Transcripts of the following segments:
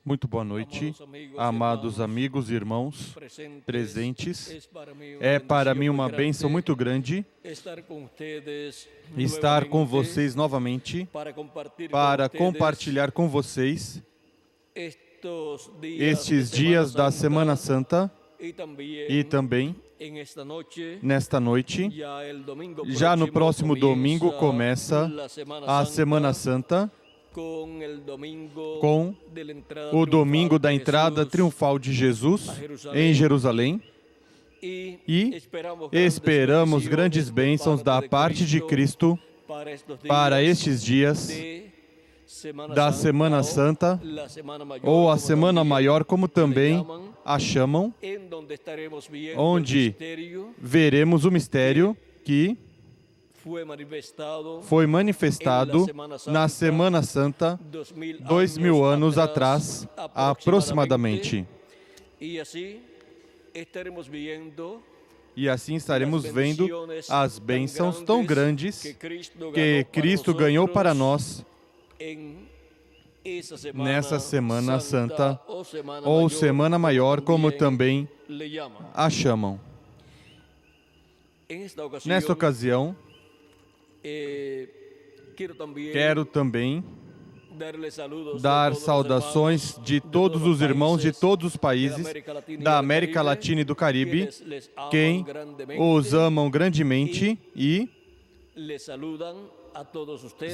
Muito boa noite, amados amigos e irmãos presentes. É para mim uma bênção muito grande estar com vocês novamente para compartilhar com vocês estes dias da Semana Santa e também nesta noite, já no próximo domingo começa a Semana Santa com o domingo da entrada triunfal de Jesus em Jerusalém e esperamos grandes bênçãos da parte de Cristo para estes dias da Semana Santa ou a Semana Maior, como também a chamam, onde veremos o mistério que foi manifestado na Semana Santa 2000 anos atrás, aproximadamente. E assim estaremos vendo as bênçãos tão grandes que Cristo ganhou para nós nessa Semana Santa ou Semana Maior, como também a chamam. Nesta ocasião, quero também dar saudações de todos os irmãos de todos os países da América Latina e do Caribe, quem os amam grandemente e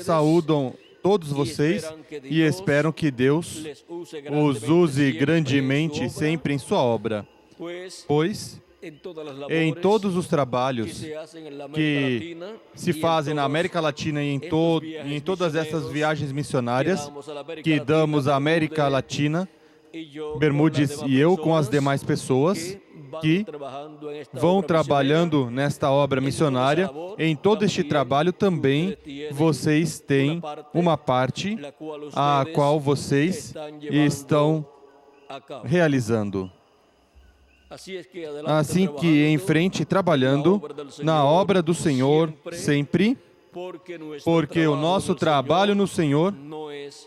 saúdam todos vocês e esperam que Deus os use grandemente sempre em sua obra, pois em todos os trabalhos que se fazem na América Latina e em todas essas viagens missionárias que damos à América Latina, Bermudes e eu com as demais pessoas que vão trabalhando nesta obra missionária, em todo este trabalho também vocês têm uma parte a qual vocês estão realizando. Assim que em frente, trabalhando na obra do Senhor sempre, porque o nosso trabalho no Senhor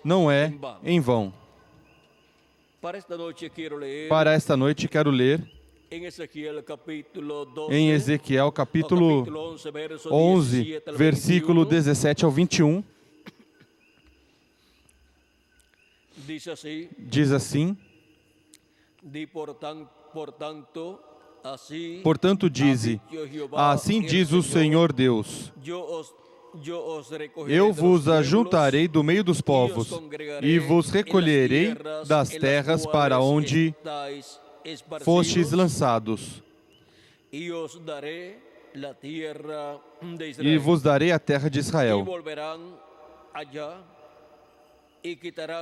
não é em vão. Para esta noite quero ler em Ezequiel capítulo 11, versículo 17 ao 21. Diz assim: Portanto, dize, assim diz o Senhor Deus, eu vos ajuntarei do meio dos povos e vos recolherei das terras para onde fostes lançados, e vos darei a terra de Israel.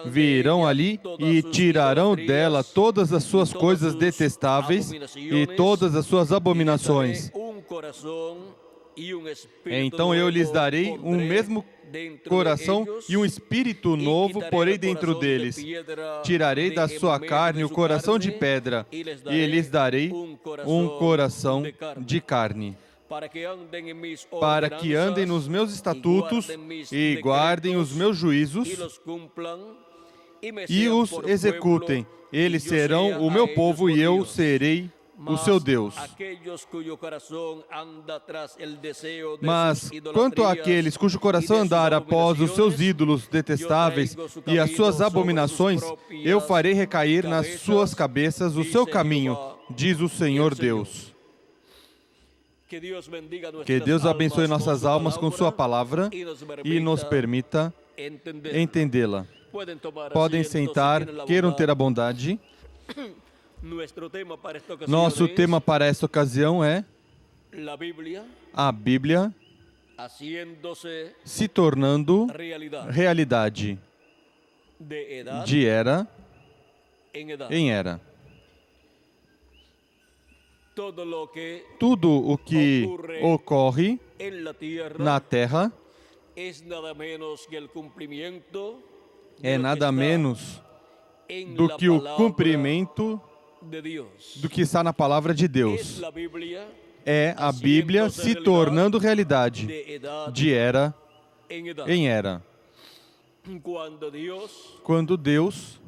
Virão ali e tirarão dela todas as suas coisas detestáveis e todas as suas abominações. Então eu lhes darei um mesmo coração e um espírito novo porei dentro deles. Tirarei da sua carne o coração de pedra e lhes darei um coração de carne, para que andem nos meus estatutos e guardem os meus juízos e os executem. Eles serão o meu povo e eu serei o seu Deus. Mas quanto àqueles cujo coração andar após os seus ídolos detestáveis e as suas abominações, eu farei recair nas suas cabeças o seu caminho, diz o Senhor Deus. Que Deus abençoe nossas almas com sua palavra e nos permita entendê-la. Podem sentar, queiram ter a bondade. Nosso tema para esta ocasião é a Bíblia se tornando realidade de era em era. Tudo o que ocorre na Terra é nada menos do que o cumprimento do que está na palavra de Deus. É a Bíblia se tornando realidade de era em era. quando Deus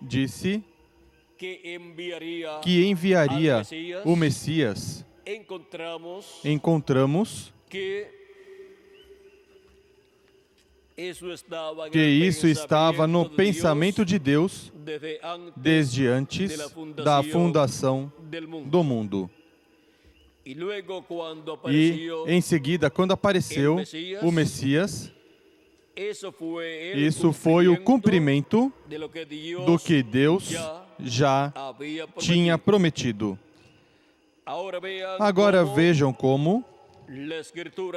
disse que enviaria o Messias, encontramos que isso estava no pensamento de Deus desde antes da fundação do mundo. E, em seguida, quando apareceu o Messias, isso foi o cumprimento do que Deus já tinha prometido. Agora vejam como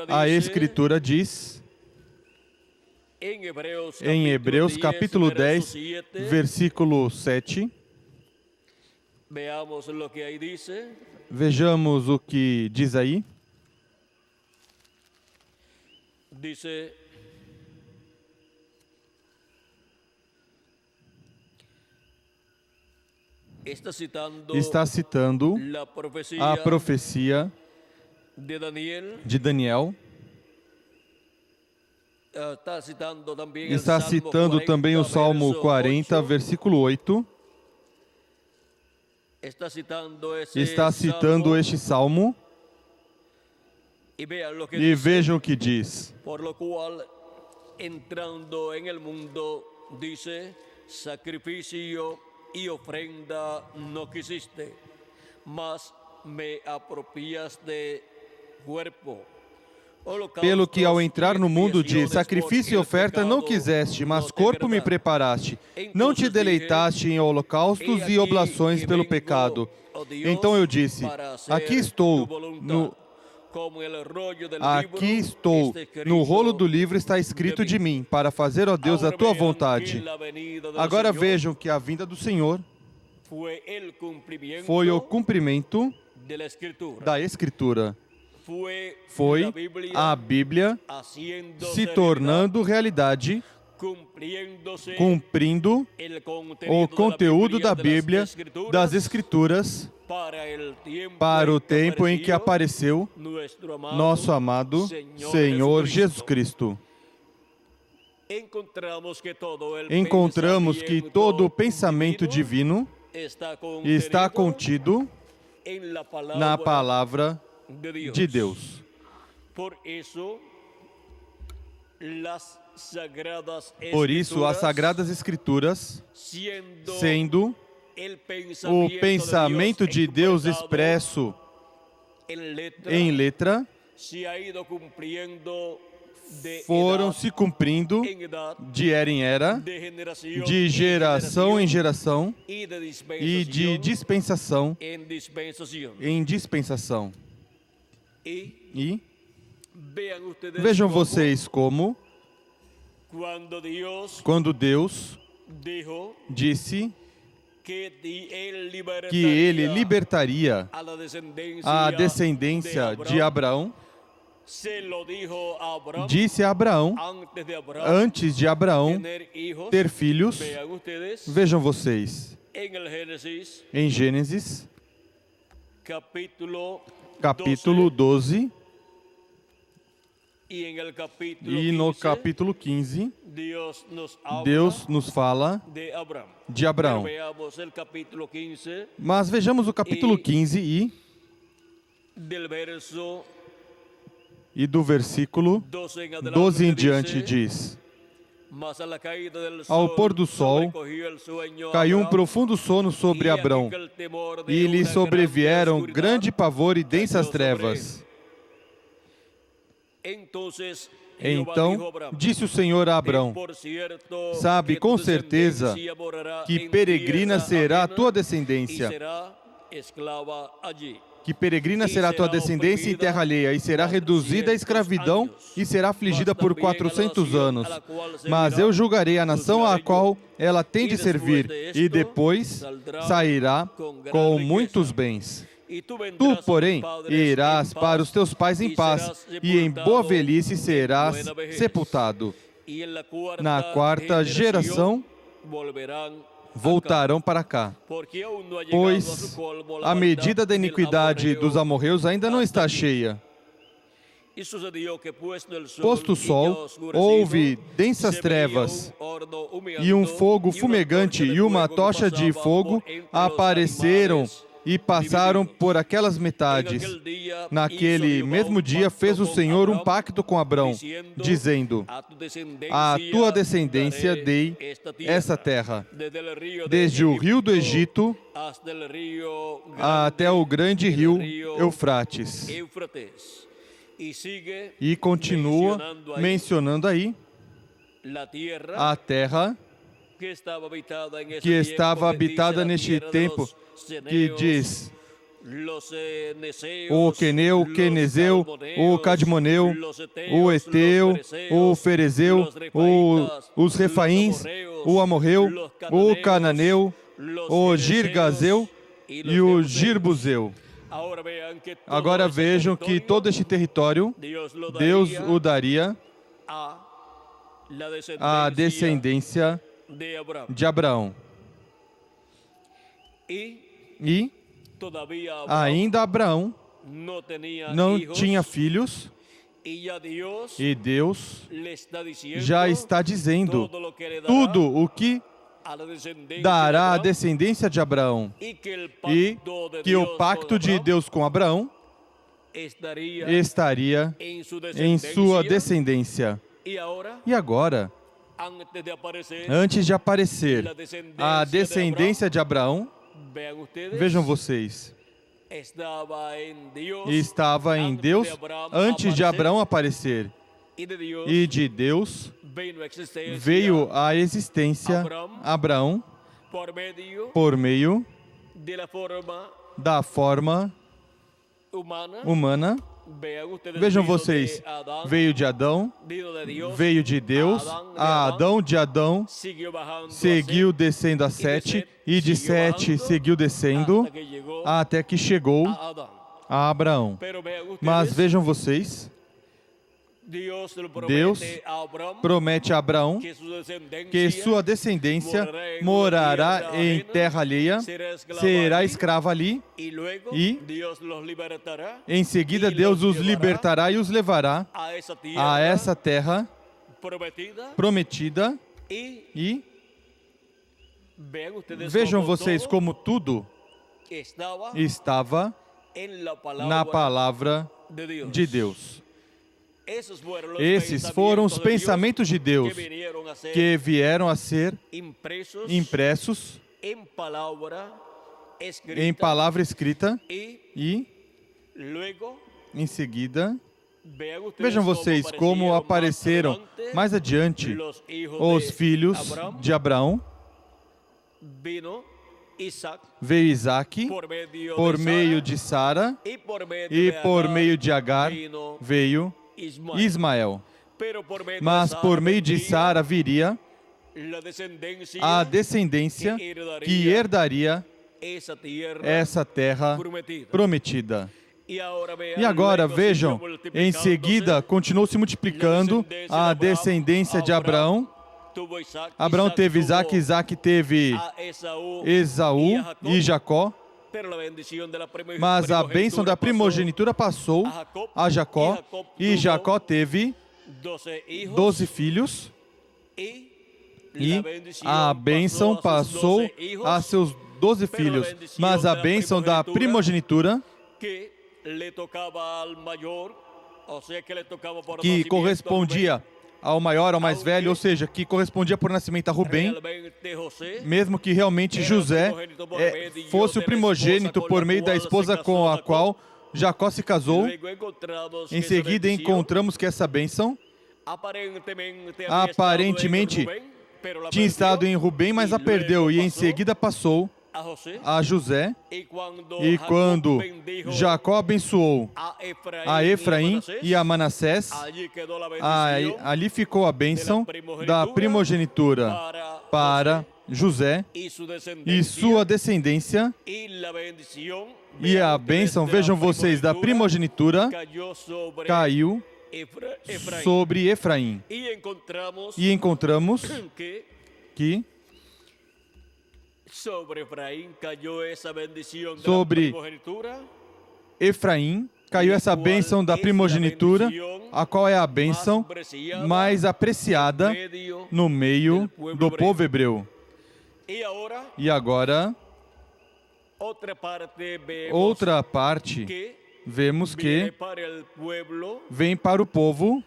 a Escritura diz, em Hebreus capítulo 10, versículo 7, vejamos o que diz aí. Está citando a profecia de Daniel. Está citando também o Salmo 40, versículo 8. Está citando este salmo. E vejam o que diz. Por lo cual, entrando en el mundo, dice, sacrificio y ofrenda no quisiste, mas me apropiaste cuerpo. Pelo que ao entrar no mundo de sacrifício e oferta não quiseste, mas corpo me preparaste. Não te deleitaste em holocaustos e oblações pelo pecado. Então eu disse, aqui estou, no rolo do livro está escrito de mim, para fazer, ó Deus, a tua vontade. Agora vejam que a vinda do Senhor foi o cumprimento da Escritura. Foi a Bíblia se tornando realidade, cumprindo o conteúdo da Bíblia, das Escrituras, para o tempo em que apareceu nosso amado Senhor Jesus Cristo. Encontramos que todo o pensamento divino está contido na palavra de Deus. Por isso, as Sagradas Escrituras, sendo o pensamento de Deus expresso em letra, foram se cumprindo de era em era, de geração em geração e de dispensação em dispensação. E vejam vocês como, quando Deus disse que Ele libertaria a descendência de Abraão, disse a Abraão, antes de Abraão ter filhos, vejam vocês, em Gênesis, capítulo 12, e no capítulo 15, Deus nos fala de Abraão. Mas vejamos o capítulo 15 e do versículo 12 em diante diz: ao pôr do sol, caiu um profundo sono sobre Abrão, e lhe sobrevieram grande pavor e densas trevas. Então disse o Senhor a Abrão: sabe com certeza que peregrina será a tua descendência, em terra alheia, e será reduzida à escravidão e será afligida por 400 anos. Mas eu julgarei a nação à qual ela tem de servir, e depois sairá com muitos bens. Tu, porém, irás para os teus pais em paz, e em boa velhice serás sepultado. Na quarta geração voltarão para cá, pois a medida da iniquidade dos amorreus ainda não está cheia. Posto o sol, houve densas trevas e um fogo fumegante e uma tocha de fogo apareceram e passaram por aquelas metades. Naquele mesmo dia fez o Senhor um pacto com Abrão, dizendo: à tua descendência dei essa terra, desde o rio do Egito até o grande rio Eufrates. E continua mencionando aí a terra que estava habitada neste tempo, que diz o Queneu, o Quenezeu, o Cadmoneu, o Eteu, o Ferezeu, os Refaíns, o Amorreu, o Cananeu, o Girgazeu e o Girbuzeu. Agora vejam que todo este território, Deus o daria à descendência de Abraão. E ainda Abraão não tinha filhos, e Deus já está dizendo tudo o que dará à descendência de Abraão, e que o pacto de Deus com Abraão estaria em sua descendência. E agora, antes de aparecer a descendência de Abraão, vejam vocês, estava em Deus antes de Abraão aparecer, e de Deus veio a existência Abraão por meio da forma humana. Vejam vocês, veio de Adão, veio de Deus, a Adão, de Adão seguiu descendo a Sete, e de Sete seguiu descendo até que chegou a Abraão. Mas vejam vocês, Deus promete a Abraão que sua descendência morará em terra alheia, será escrava ali, e em seguida Deus os libertará e os levará a essa terra prometida. E vejam vocês como tudo estava na palavra de Deus. Esses foram os pensamentos de Deus que vieram a ser impressos em palavra escrita, e em seguida, vejam vocês como apareceram mais adiante os filhos de Abraão. Veio Isaac por meio de Sara, e por meio de Agar veio Ismael. Mas por meio de Sara viria a descendência que herdaria essa terra prometida. E agora vejam, em seguida continuou se multiplicando a descendência de Abraão. Abraão teve Isaac, Isaac teve Esaú e Jacó. Mas a bênção da primogenitura passou a Jacó, e Jacó teve 12 filhos, e a bênção passou a seus 12 filhos. Mas a bênção da primogenitura, que correspondia ao maior, ao mais velho, ou seja, que correspondia por nascimento a Rubem, mesmo que realmente José fosse o primogênito por meio da esposa com a qual Jacó se casou. Em seguida encontramos que essa bênção aparentemente tinha estado em Rubem, mas a perdeu, e em seguida passou a José. E quando Jacó abençoou a Efraim e a Manassés, ali ficou a bênção da primogenitura para José e sua descendência, e a bênção, vejam vocês, da primogenitura caiu sobre Efraim. E encontramos que sobre Efraim caiu essa bênção da primogenitura, a qual é a bênção mais apreciada no meio do povo hebreu. E agora, outra parte, vemos que vem para o povo,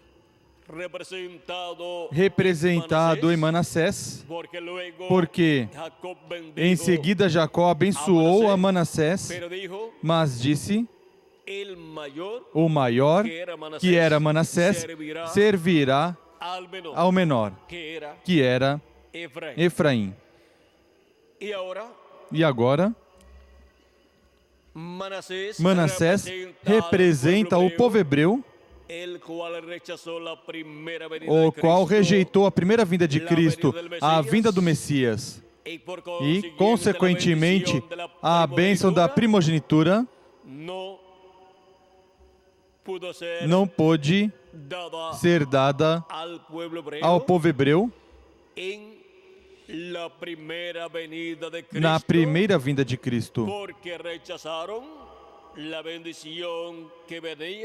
representado em Manassés, porque em seguida Jacó abençoou a Manassés, mas disse: o maior, que era Manassés, servirá ao menor, que era Efraim. E agora, Manassés representa o povo hebreu, o qual rejeitou a primeira vinda de Cristo, a vinda do Messias, e, consequentemente, a bênção da primogenitura não pôde ser dada ao povo hebreu na primeira vinda de Cristo,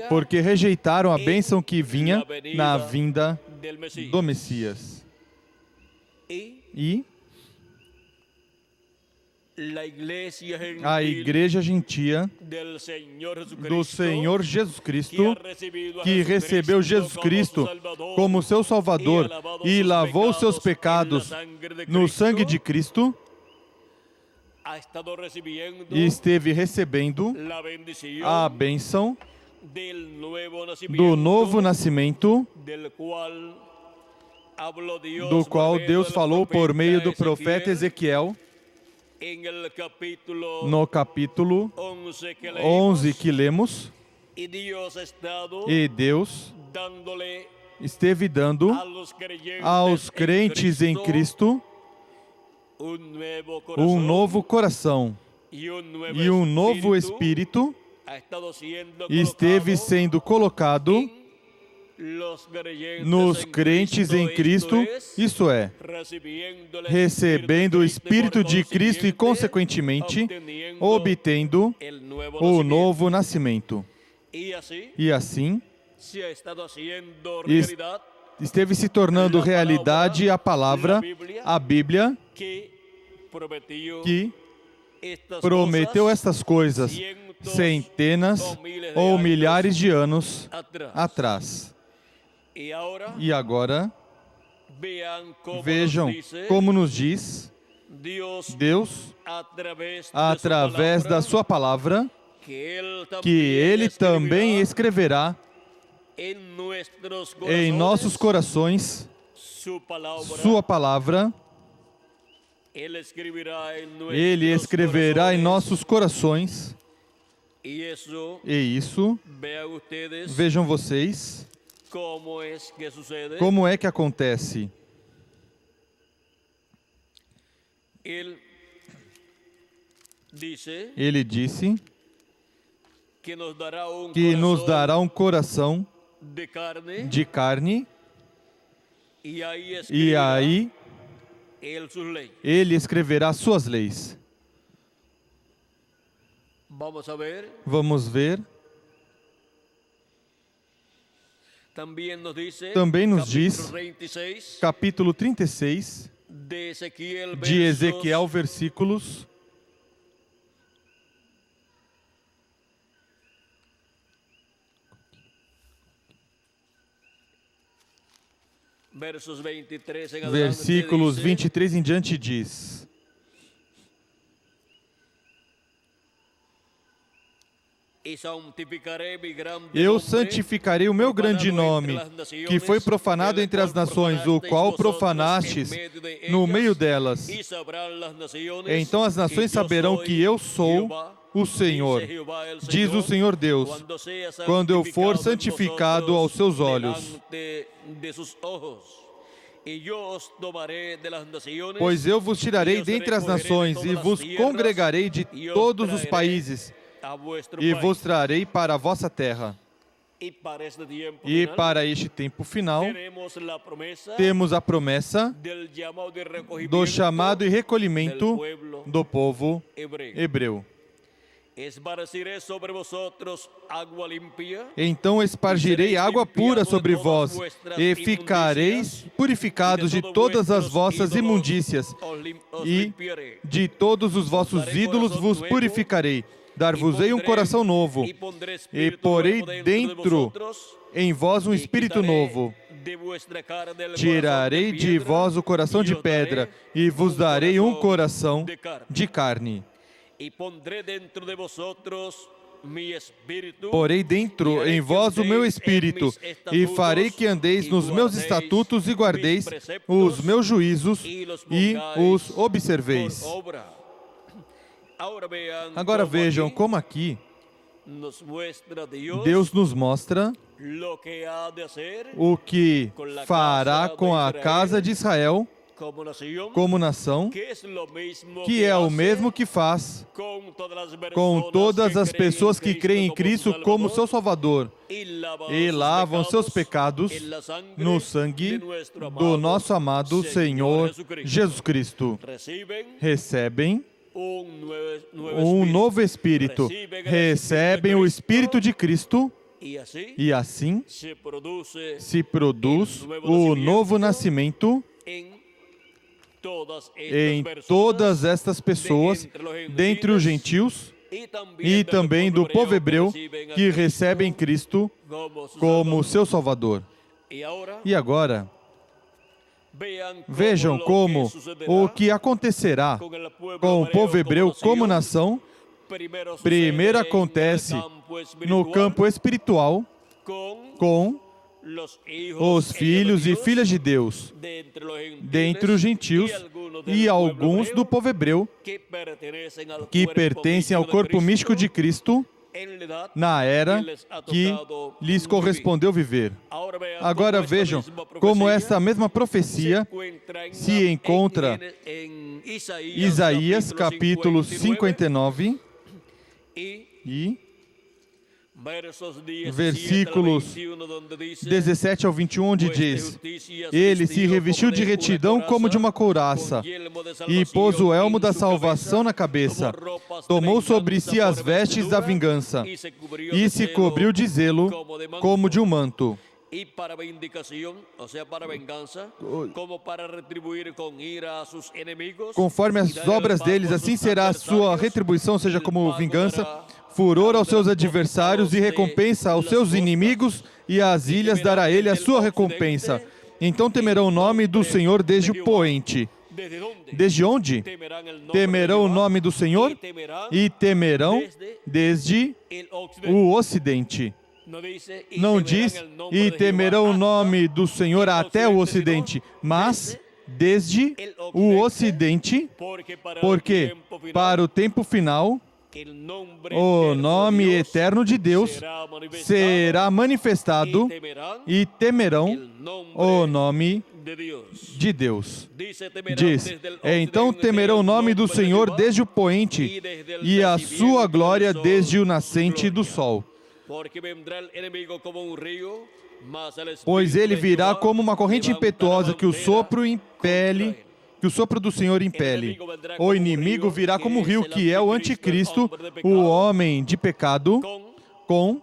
porque rejeitaram a bênção que vinha na vinda do Messias. E a igreja gentia do Senhor Jesus Cristo, que recebeu Jesus Cristo como seu Salvador e lavou seus pecados no sangue de Cristo, e esteve recebendo a bênção do novo nascimento, do qual Deus falou por meio do profeta Ezequiel, no capítulo 11 que lemos. E Deus esteve dando aos crentes em Cristo um novo coração e um novo espírito esteve sendo colocado nos crentes em Cristo, isso é, recebendo o Espírito de Cristo e, consequentemente, obtendo o novo nascimento. E assim, esteve se tornando realidade a palavra, a Bíblia, que prometeu estas coisas centenas ou milhares de anos atrás. E agora, vejam como nos diz Deus, através da sua palavra, que Ele também escreverá em nossos corações sua palavra. Ele escreverá em nossos corações. E isso, vejam vocês, como é que acontece? Ele disse que nos dará um coração de carne, e aí Ele escreverá suas leis. Vamos ver. Também nos diz, capítulo 36 de Ezequiel, versículos versículos 23 em diante diz: eu santificarei o meu grande nome, que foi profanado entre as nações, o qual profanastes no meio delas. Então as nações saberão que eu sou o Senhor, diz o Senhor Deus, quando eu for santificado aos seus olhos. Pois eu vos tirarei dentre as nações e vos congregarei de todos os países, e vos trarei para a vossa terra. E para este tempo final, temos a promessa do chamado e recolhimento do povo hebreu. esparciré sobre vosotros agua limpia, Então espargirei água pura sobre vós, e ficareis purificados de todas as vossas imundícias, e de todos os vossos ídolos vos purificarei. Dar-vos-ei um coração novo, e porei dentro em vós um espírito novo. Tirarei de vós o coração de pedra, e vos darei um coração de carne. Porei dentro em vós o meu espírito, e farei que andeis nos meus estatutos e guardeis os meus juízos e os observeis. Agora vejam como aqui Deus nos mostra o que fará com a casa de Israel como nação, que é o mesmo que faz com todas as pessoas que creem em Cristo como seu Salvador e lavam seus pecados no sangue do nosso amado Senhor Jesus Cristo. Recebem um novo Espírito, recebem o Espírito de Cristo, e assim se produz o novo nascimento em todas estas pessoas, dentre os gentios e também do povo hebreu, que recebem Cristo como seu Salvador. E agora, vejam como o que acontecerá com o povo hebreu como nação, primeiro acontece no campo espiritual com os filhos e filhas de Deus, dentre os gentios e alguns do povo hebreu que pertencem ao corpo místico de Cristo na era que lhes correspondeu viver. Agora vejam como essa mesma profecia se encontra em Isaías capítulo 59 e versículos 17 ao 21, onde diz: Ele se revestiu de retidão como de uma couraça, e pôs o elmo da salvação na cabeça, tomou sobre si as vestes da vingança, e se cobriu de zelo como de um manto. Y para vindicación, o sea, para venganza, como para retribuir con ira a sus enemigos. Conforme as obras deles, assim será a sua retribuição, seja como vingança, furor aos seus adversários e recompensa aos seus inimigos, e às ilhas dará ele a sua recompensa. Então temerão o nome do Senhor desde o poente. Desde onde? Temerão o nome do Senhor e temerão desde o ocidente. Não diz, e temerão o nome do Senhor até o ocidente, mas desde o ocidente, porque para o tempo final, o nome eterno de Deus será manifestado e temerão o nome de Deus. Diz, então temerão o nome do Senhor desde o poente e a sua glória desde o nascente do sol. Pois ele virá como uma corrente impetuosa que o sopro impele, que o sopro do Senhor impele. O inimigo virá como um rio, que é o anticristo, o homem de pecado, com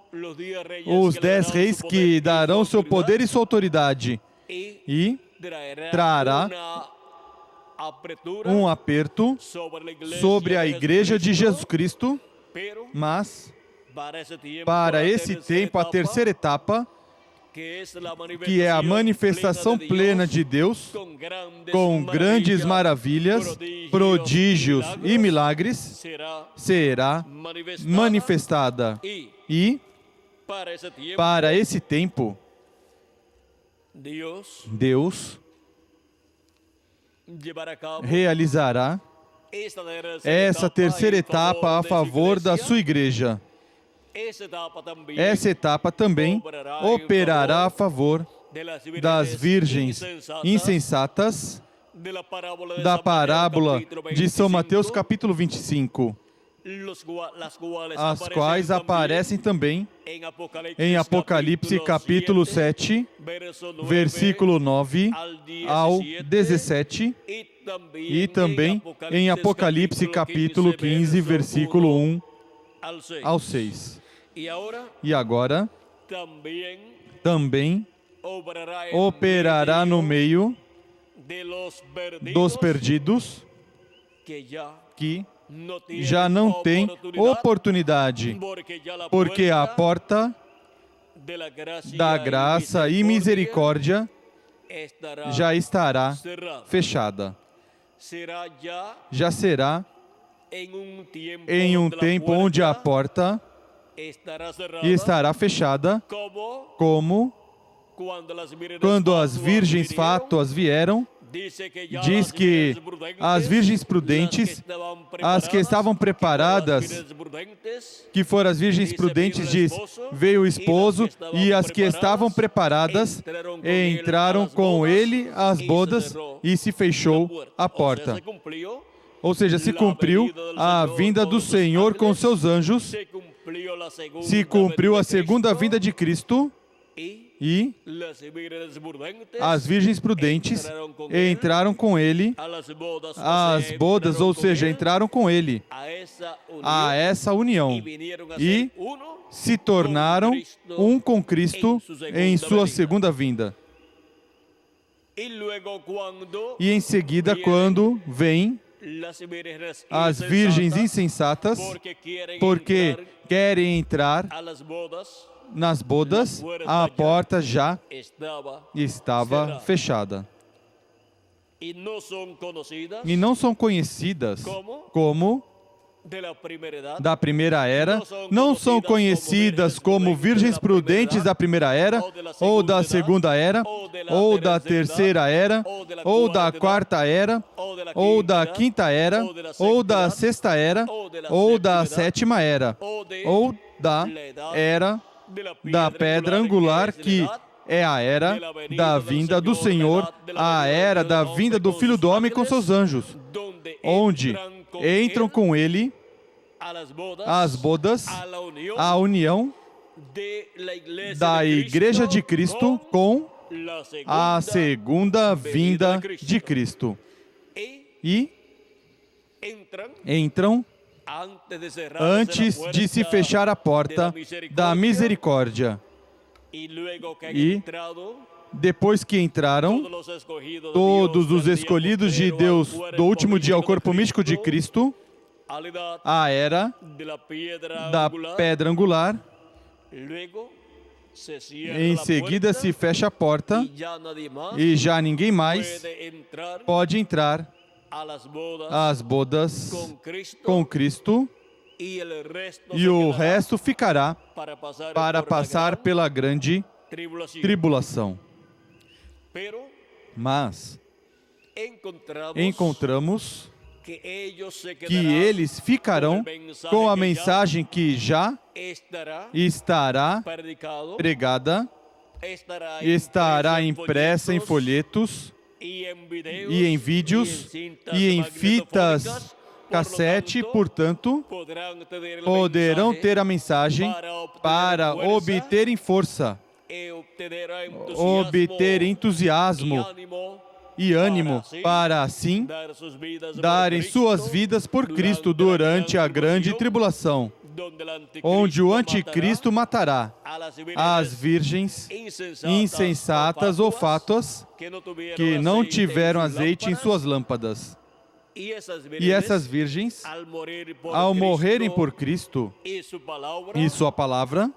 os 10 reis que darão seu poder e sua autoridade, e trará um aperto sobre a igreja de Jesus Cristo, mas para esse tempo, a terceira etapa, que é a manifestação plena de Deus, com grandes maravilhas, prodígios e milagres, será manifestada. E, para esse tempo, Deus realizará essa terceira etapa a favor da sua igreja. Essa etapa também operará a favor das virgens insensatas da parábola de São Mateus capítulo 25, as quais aparecem também em Apocalipse capítulo 7, versículo 9 ao 17, e também em Apocalipse capítulo 15, versículo 1 ao 6. E agora também operará no meio dos perdidos que já não têm oportunidade, porque a porta da graça e misericórdia já estará fechada. Já será em um tempo onde a porta estará fechada, como quando as virgens fátuas vieram. Diz que as virgens prudentes, as que estavam preparadas, que foram as virgens prudentes, diz, veio o esposo, e as que estavam preparadas entraram com ele às bodas e se fechou a porta. Ou seja, se cumpriu a vinda do Senhor com seus anjos, se cumpriu a segunda vinda de Cristo, e as virgens prudentes entraram com ele às bodas, ou seja, entraram com ele a essa união e se tornaram um com Cristo em sua segunda vinda. E em seguida, quando vêm as virgens insensatas, porque querem entrar nas bodas, a porta já estava fechada. E não são conhecidas como da primeira era, não são conhecidas como virgens prudentes da primeira era, ou da segunda era, ou da terceira era, ou da quarta era, ou da quinta era, ou da sexta era, ou da sétima era, ou da era da pedra angular, que é a era da vinda do Senhor, a era da vinda do Filho do Homem com seus anjos, onde entram com ele as bodas, a união da Igreja de Cristo com a segunda vinda de Cristo. E entram antes de se fechar a porta da misericórdia. E depois que entraram, todos os escolhidos de Deus do último dia ao corpo místico de Cristo, a era da pedra angular, em seguida se fecha a porta e já ninguém mais pode entrar às bodas com Cristo, e o resto ficará para passar pela grande tribulação. Mas encontramos que eles ficarão com a mensagem que já estará pregada, estará impressa em folhetos e em vídeos e em fitas cassete, portanto, poderão ter a mensagem para obterem força, obter entusiasmo e ânimo para assim darem suas vidas por Cristo durante a grande tribulação, onde o anticristo matará as virgens insensatas ou fátuas que não tiveram azeite em suas lâmpadas. E essas virgens, ao morrerem por Cristo e sua palavra,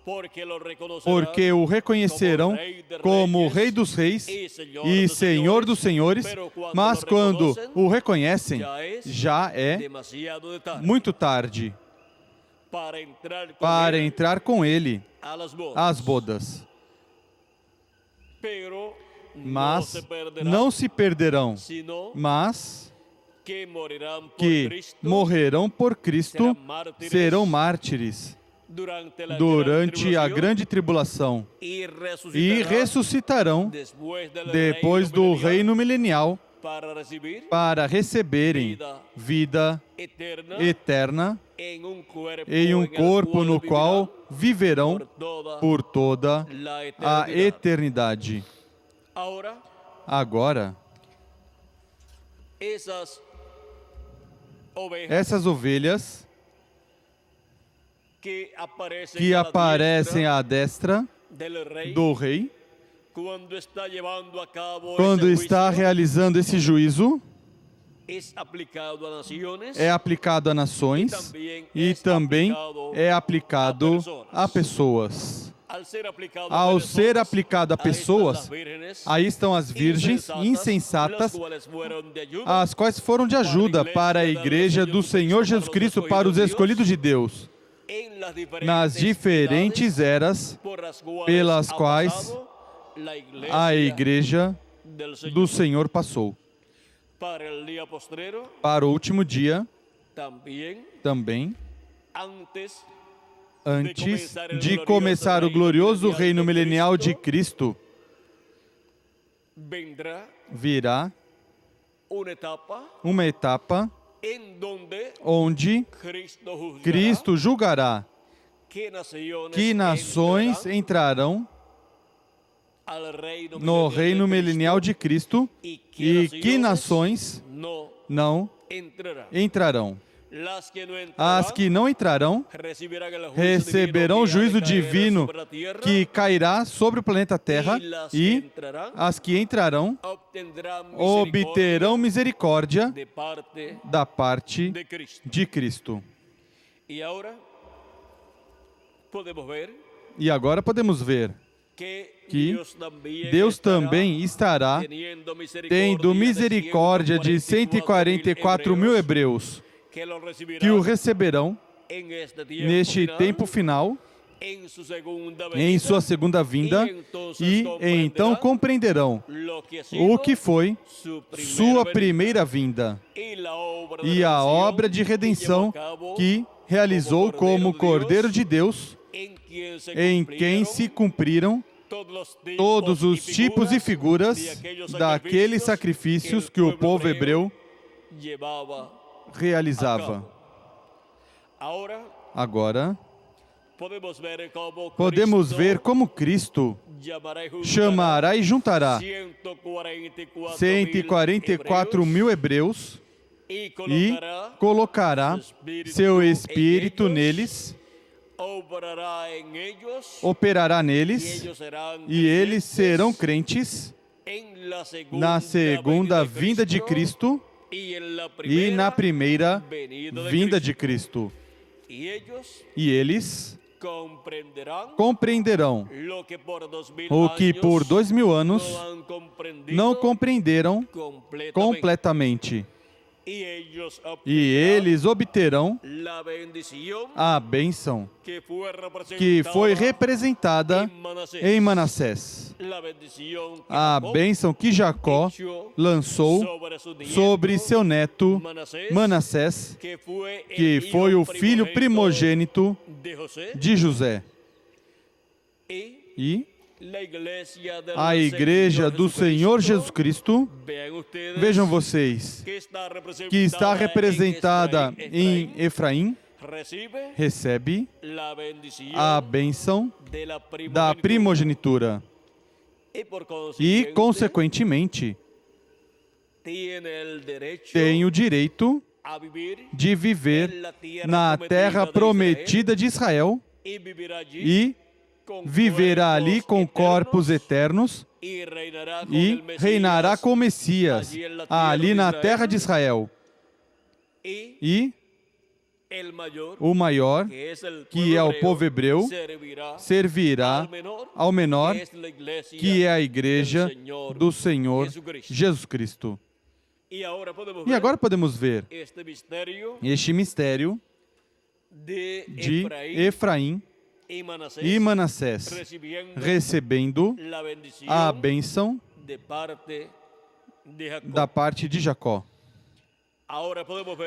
porque o reconhecerão como Rei dos Reis e Senhor dos Senhores, mas quando o reconhecem, já é muito tarde para entrar com Ele às bodas. Mas não se perderão, mas que morrerão por Cristo serão mártires durante a grande tribulação e ressuscitarão depois do reino milenial para receberem vida eterna em um corpo no qual viverão por toda a eternidade. Agora, essas ovelhas que aparecem à destra del rey do rei, cuando está llevando a cabo quando ese está juicio, realizando esse juízo, es aplicado a naciones é aplicado a nações e também é aplicado a pessoas. Ao ser aplicado a pessoas, aí estão as virgens insensatas, as quais foram de ajuda para a igreja do Senhor Jesus Cristo, para os escolhidos de Deus, nas diferentes eras pelas quais a igreja do Senhor passou. Para o último dia, também, antes de começar o glorioso reino milenial de Cristo, virá uma etapa onde Cristo julgará que nações entrarão no reino milenial de Cristo e que nações não entrarão. As que não entrarão receberão o juízo divino que cairá sobre o planeta Terra, e as que entrarão obterão misericórdia da parte de Cristo. E agora podemos ver que Deus também estará tendo misericórdia de 144 mil hebreus, que o receberão neste tempo final, em sua segunda vinda, e então compreenderão o que foi sua primeira vinda e a obra de redenção que realizou como Cordeiro de Deus, em quem se cumpriram todos os tipos e figuras daqueles sacrifícios que o povo hebreu realizava. Agora, podemos ver como Cristo chamará e juntará 144 mil hebreus e colocará seu Espírito neles, operará neles, e eles serão crentes na segunda vinda de Cristo e na primeira vinda de Cristo. E eles compreenderão o que por 2000 anos não compreenderam completamente. E eles obterão a bênção que foi representada em Manassés, a bênção que Jacó lançou sobre seu neto Manassés, que foi o filho primogênito de José. E a igreja do Senhor Jesus Cristo, vejam vocês, que está representada em Efraim, recebe a bênção da primogenitura e, consequentemente, tem o direito de viver na terra prometida de Israel e viverá ali com corpos eternos e reinará com o Messias ali na terra de Israel. E o maior, que é o povo hebreu, servirá ao menor, que é a igreja do Senhor Jesus Cristo. E agora podemos ver este mistério de Efraim e Manassés recebendo a bênção da parte de Jacó.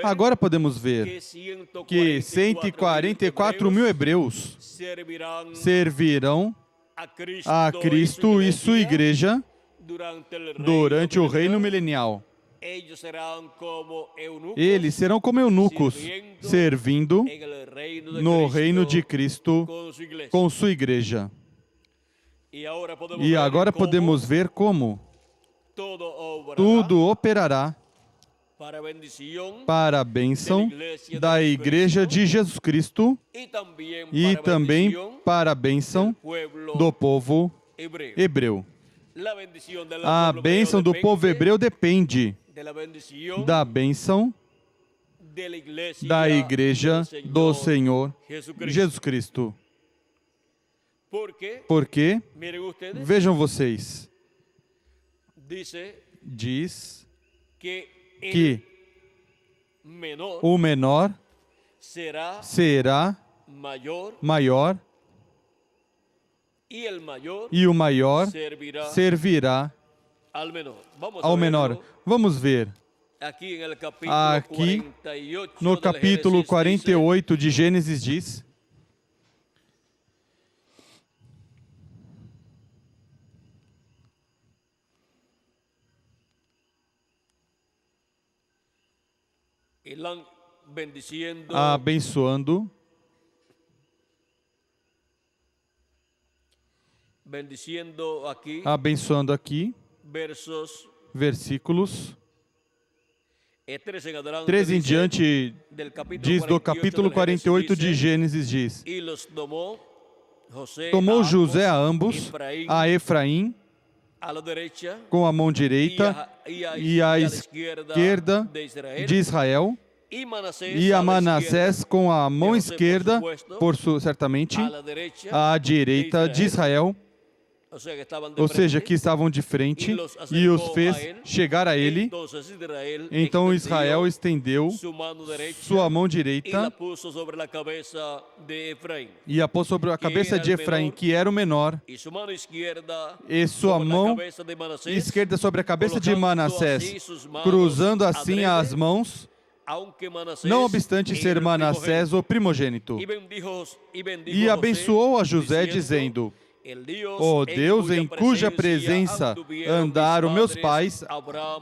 Agora podemos ver que 144 mil hebreus servirão a Cristo e sua igreja durante o reino milenial. Eles serão como eunucos, servindo no reino de Cristo com sua igreja. E agora podemos ver como tudo operará para a bênção da Igreja de Jesus Cristo e também para a bênção do povo hebreu. A bênção do povo hebreu depende da bênção da Igreja do Senhor Jesus Cristo. Porque, vejam vocês, diz que o menor será maior e o maior servirá ao menor. Vamos ver. Aqui no capítulo 48 de Gênesis diz: abençoando, aqui, versículos 13 em diante, diz do capítulo 48 de Gênesis, diz: tomou José a ambos, a Efraim com a mão direita e a esquerda de Israel, e a Manassés com a mão esquerda, certamente, à direita de Israel, ou seja, que estavam de frente, e os fez chegar a ele. Então Israel estendeu sua mão direita e a pôs sobre a cabeça de Efraim, que era o menor, e sua mão esquerda sobre a cabeça de Manassés, cruzando assim as mãos, não obstante ser Manassés o primogênito. E abençoou a José, dizendo: o Deus em cuja presença andaram meus pais,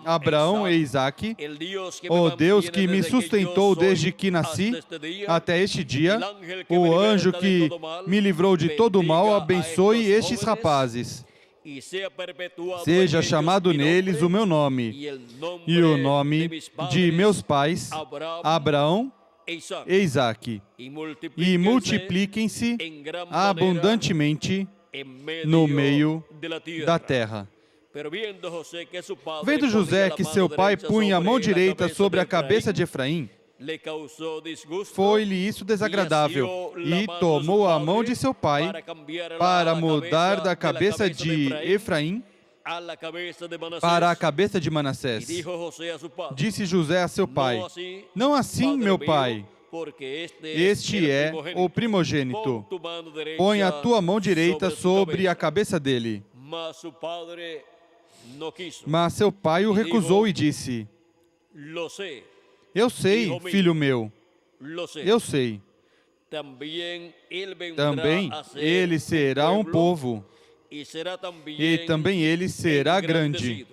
Abraão e Isaque, o Deus que me sustentou desde que nasci até este dia, o anjo que me livrou de todo o mal, abençoe estes rapazes. Seja chamado neles o meu nome e o nome de meus pais, Abraão e Isaque, e multipliquem-se abundantemente no meio da terra. Vendo José que seu pai punha a mão direita sobre a cabeça de Efraim, foi-lhe isso desagradável, e tomou a mão de seu pai para mudar da cabeça de Efraim para a cabeça de Manassés. Disse José a seu pai: não assim, meu pai, este é o primogênito. Põe a tua mão direita sobre a cabeça dele. Mas seu pai o recusou e disse: eu sei, filho meu, eu sei. Também ele será um povo, e também ele será grande.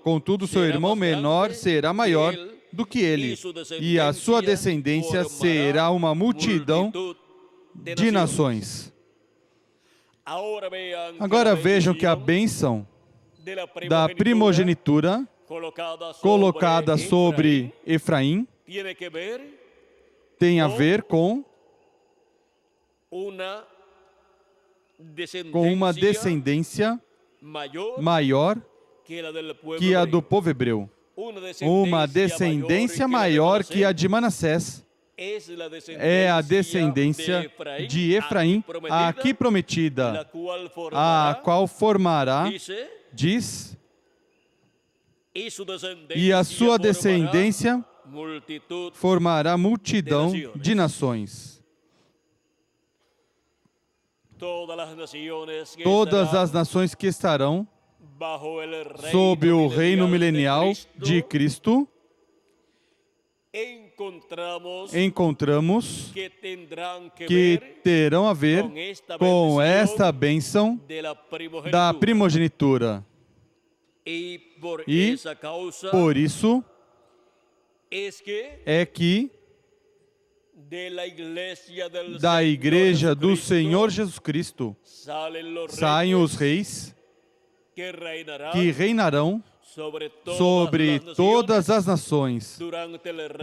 Contudo, seu irmão menor será maior do que ele, e a sua descendência será uma multidão de nações. Agora vejam que a bênção da primogenitura colocada sobre Efraim tem a ver com uma descendência maior que a do povo hebreu. Uma descendência maior que a de Manassés. É a descendência de Efraim, aqui prometida, a qual formará, diz, e a sua descendência formará multidão de nações. Todas as nações que estarão sob o reino milenial de Cristo, encontramos que terão a ver com esta bênção da primogenitura. E, por isso, é que da Igreja do Senhor Jesus Cristo saem os reis que reinarão sobre todas as nações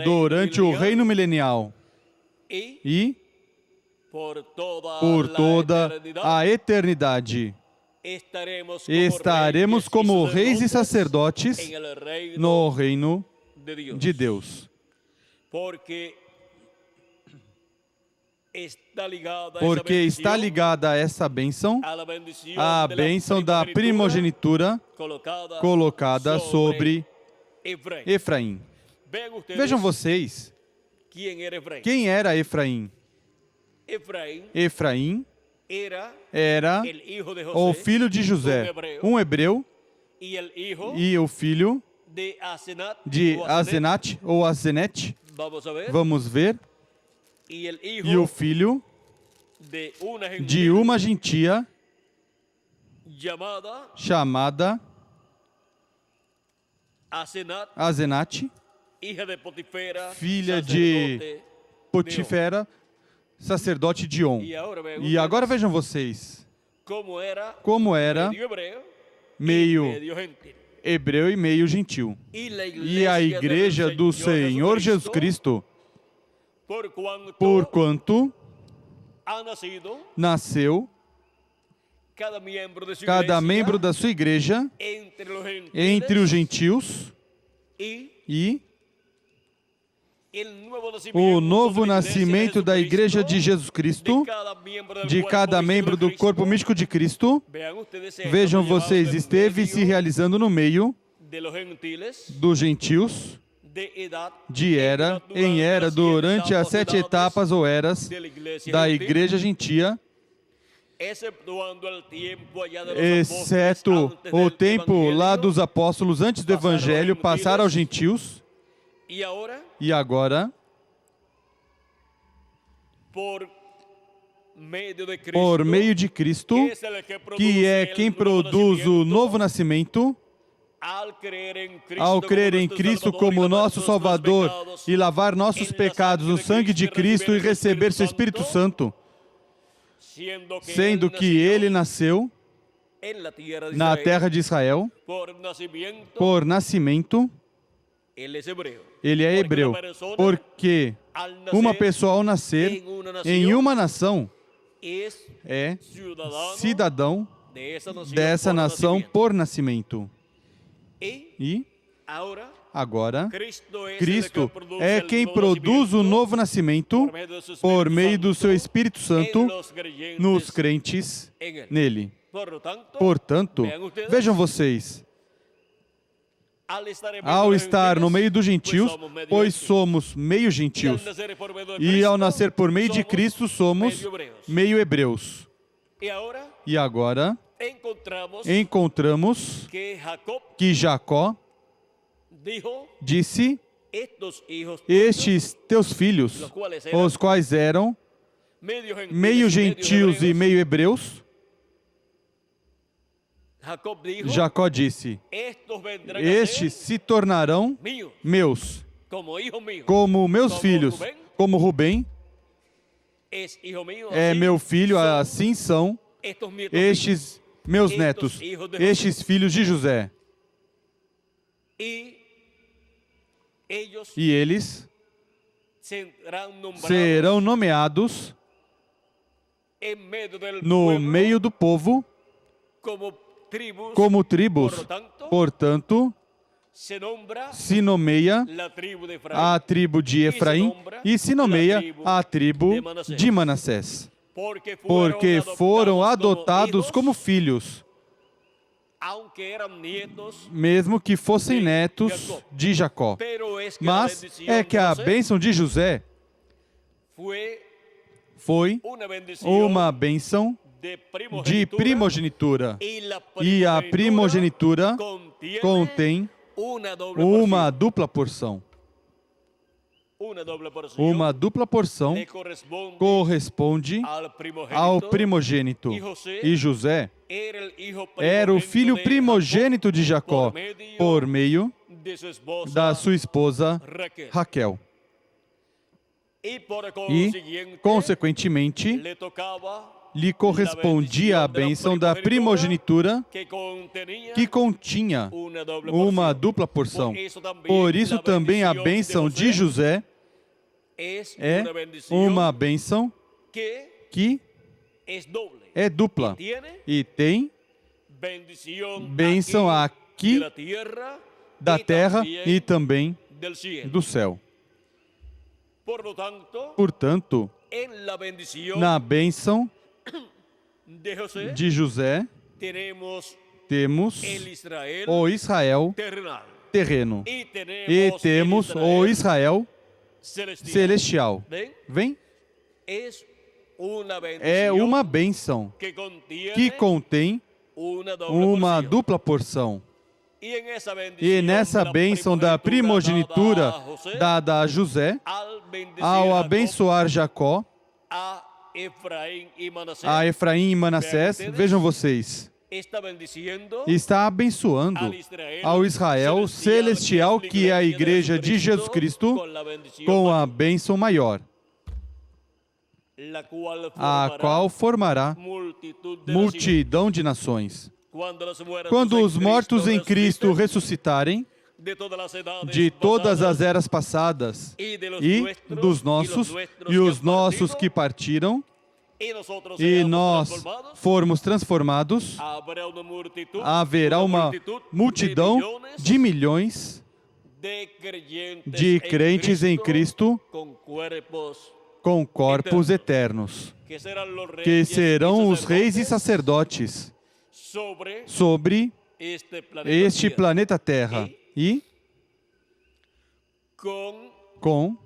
durante o reino milenial e por toda a eternidade. Estaremos como reis e sacerdotes no reino de Deus. Porque está ligada a essa bênção, a bênção da primogenitura colocada sobre Efraim. Vejam vocês, quem era Efraim? Efraim era o filho de José, um hebreu, e o filho de Asenat ou Asenet, vamos ver, e o filho de uma gentia chamada Asenat, filha de Potifera, sacerdote de On. E agora vejam vocês como era meio hebreu e meio gentil. E a igreja do Senhor Jesus Cristo, porquanto nasceu cada membro da sua igreja entre os gentios e o novo nascimento da igreja de Jesus Cristo, de cada membro do corpo místico de Cristo, vejam vocês, esteve se realizando no meio dos gentios, de era em era, durante as 7 etapas ou eras da igreja gentia, exceto o tempo lá dos apóstolos antes do evangelho, passar aos gentios. E agora, por meio de Cristo, que é quem produz o novo nascimento, ao crer em Cristo como nosso Salvador e lavar nossos pecados no sangue de Cristo e receber seu Espírito Santo, sendo que ele nasceu na terra de Israel, por nascimento, ele é hebreu, porque uma pessoa ao nascer em uma nação é cidadão dessa nação por nascimento. E agora, Cristo é quem produz o novo nascimento por meio do seu Espírito Santo nos crentes nele. Portanto, vejam vocês, ao estar no meio dos gentios, pois somos meio gentios, e ao nascer por meio de Cristo, somos meio hebreus. E agora, encontramos que Jacó disse: estes teus filhos, os quais eram meio gentios e meio hebreus, Jacó disse: estes se tornarão meus, como meus filhos, como Rubem é meu filho, assim são estes meus netos, estes filhos de José. E eles serão nomeados no meio do povo como tribos. Portanto, se nomeia a tribo de Efraim e se nomeia a tribo de Manassés, porque foram adotados como filhos, mesmo que fossem netos de Jacó. Mas é que a bênção de José foi uma bênção de primogenitura, e a primogenitura contém uma dupla porção. Uma dupla porção corresponde ao primogênito. E José era o filho primogênito de Jacó, por meio da sua esposa Raquel. E, consequentemente, lhe correspondia a bênção da primogenitura que continha uma dupla porção. Por isso também a bênção de José é uma bênção que é dupla e tem bênção aqui da terra e também do céu. Portanto, na bênção de José, temos o Israel terreno e temos o Israel celestial. Vem? É uma bênção que contém uma dupla porção. E nessa bênção da primogenitura dada a José, ao abençoar Jacó, a Efraim e Manassés, vejam vocês, está abençoando ao Israel celestial, que é a igreja de Jesus Cristo, com a bênção maior, a qual formará multidão de nações. Quando os mortos em Cristo ressuscitarem, de todas as eras passadas e dos nossos, e os nossos que partiram, e nós formos transformados, haverá uma multidão de milhões de crentes em Cristo com corpos eternos, que serão os reis e sacerdotes sobre este planeta Terra e com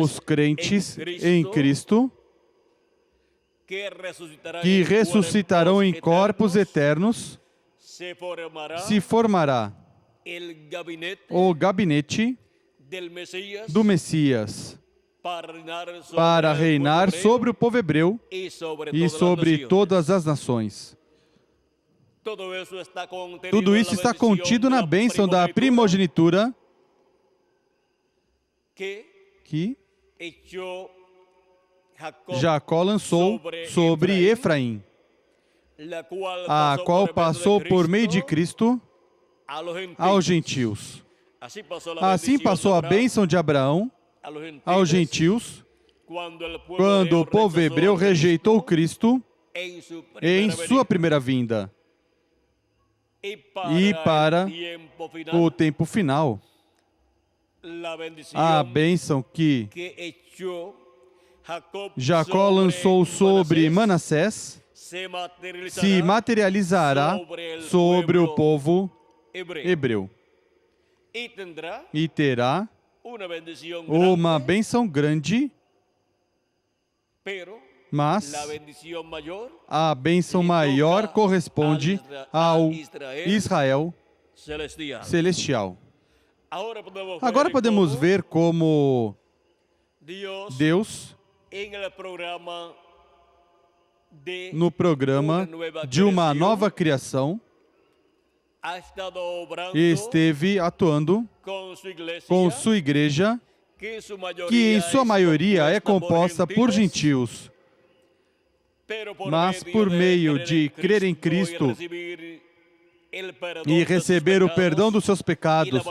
os crentes em Cristo que ressuscitarão em corpos eternos, se formará o gabinete do Messias para reinar sobre o povo hebreu e sobre todas as nações. Tudo isso está contido na bênção da primogenitura que Jacó lançou sobre Efraim, a qual passou por meio de Cristo aos gentios. Assim passou a bênção de Abraão aos gentios, quando o povo hebreu rejeitou Cristo em sua primeira vinda. E para o tempo final, a bênção que Jacó lançou sobre Manassés se materializará sobre o povo hebreu e terá uma bênção grande, mas a bênção maior corresponde ao Israel celestial. Agora podemos ver como Deus, no programa de uma nova criação, esteve atuando com sua igreja, que em sua maioria é composta por gentios, mas por meio de crer em Cristo e receber o perdão dos seus pecados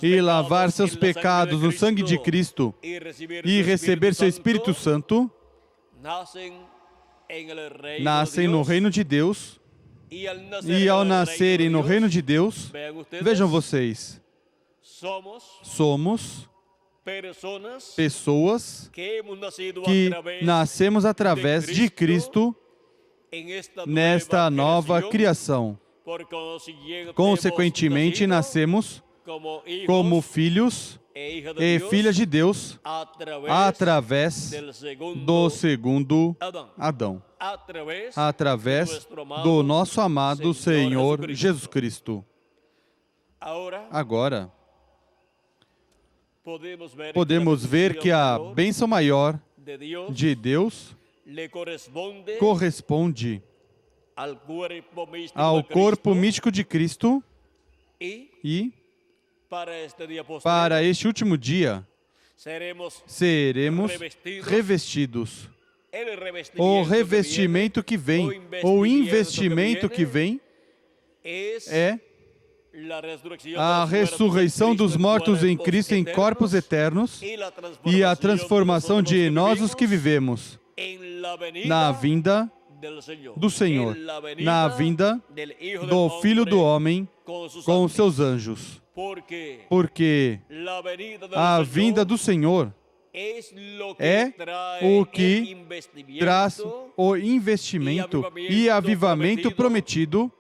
e lavar seus pecados no sangue de Cristo e receber seu Espírito Santo, nascem no reino de Deus. E ao nascerem no reino de Deus, vejam vocês, somos pessoas que nascemos através de Cristo nesta nova criação. Consequentemente, nascemos como filhos e filhas de Deus através do segundo Adão, através do nosso amado Senhor Jesus Cristo. Agora, podemos ver que a bênção maior de Deus corresponde ao corpo místico de Cristo e para este último dia seremos revestidos o revestimento que vem, ou investimento que vem, é a ressurreição dos mortos em Cristo em corpos eternos e a transformação de nós os que vivemos na vinda do Senhor, na vinda do Filho do Homem com os seus anjos. Porque a vinda do Senhor é o que traz o investimento e avivamento prometido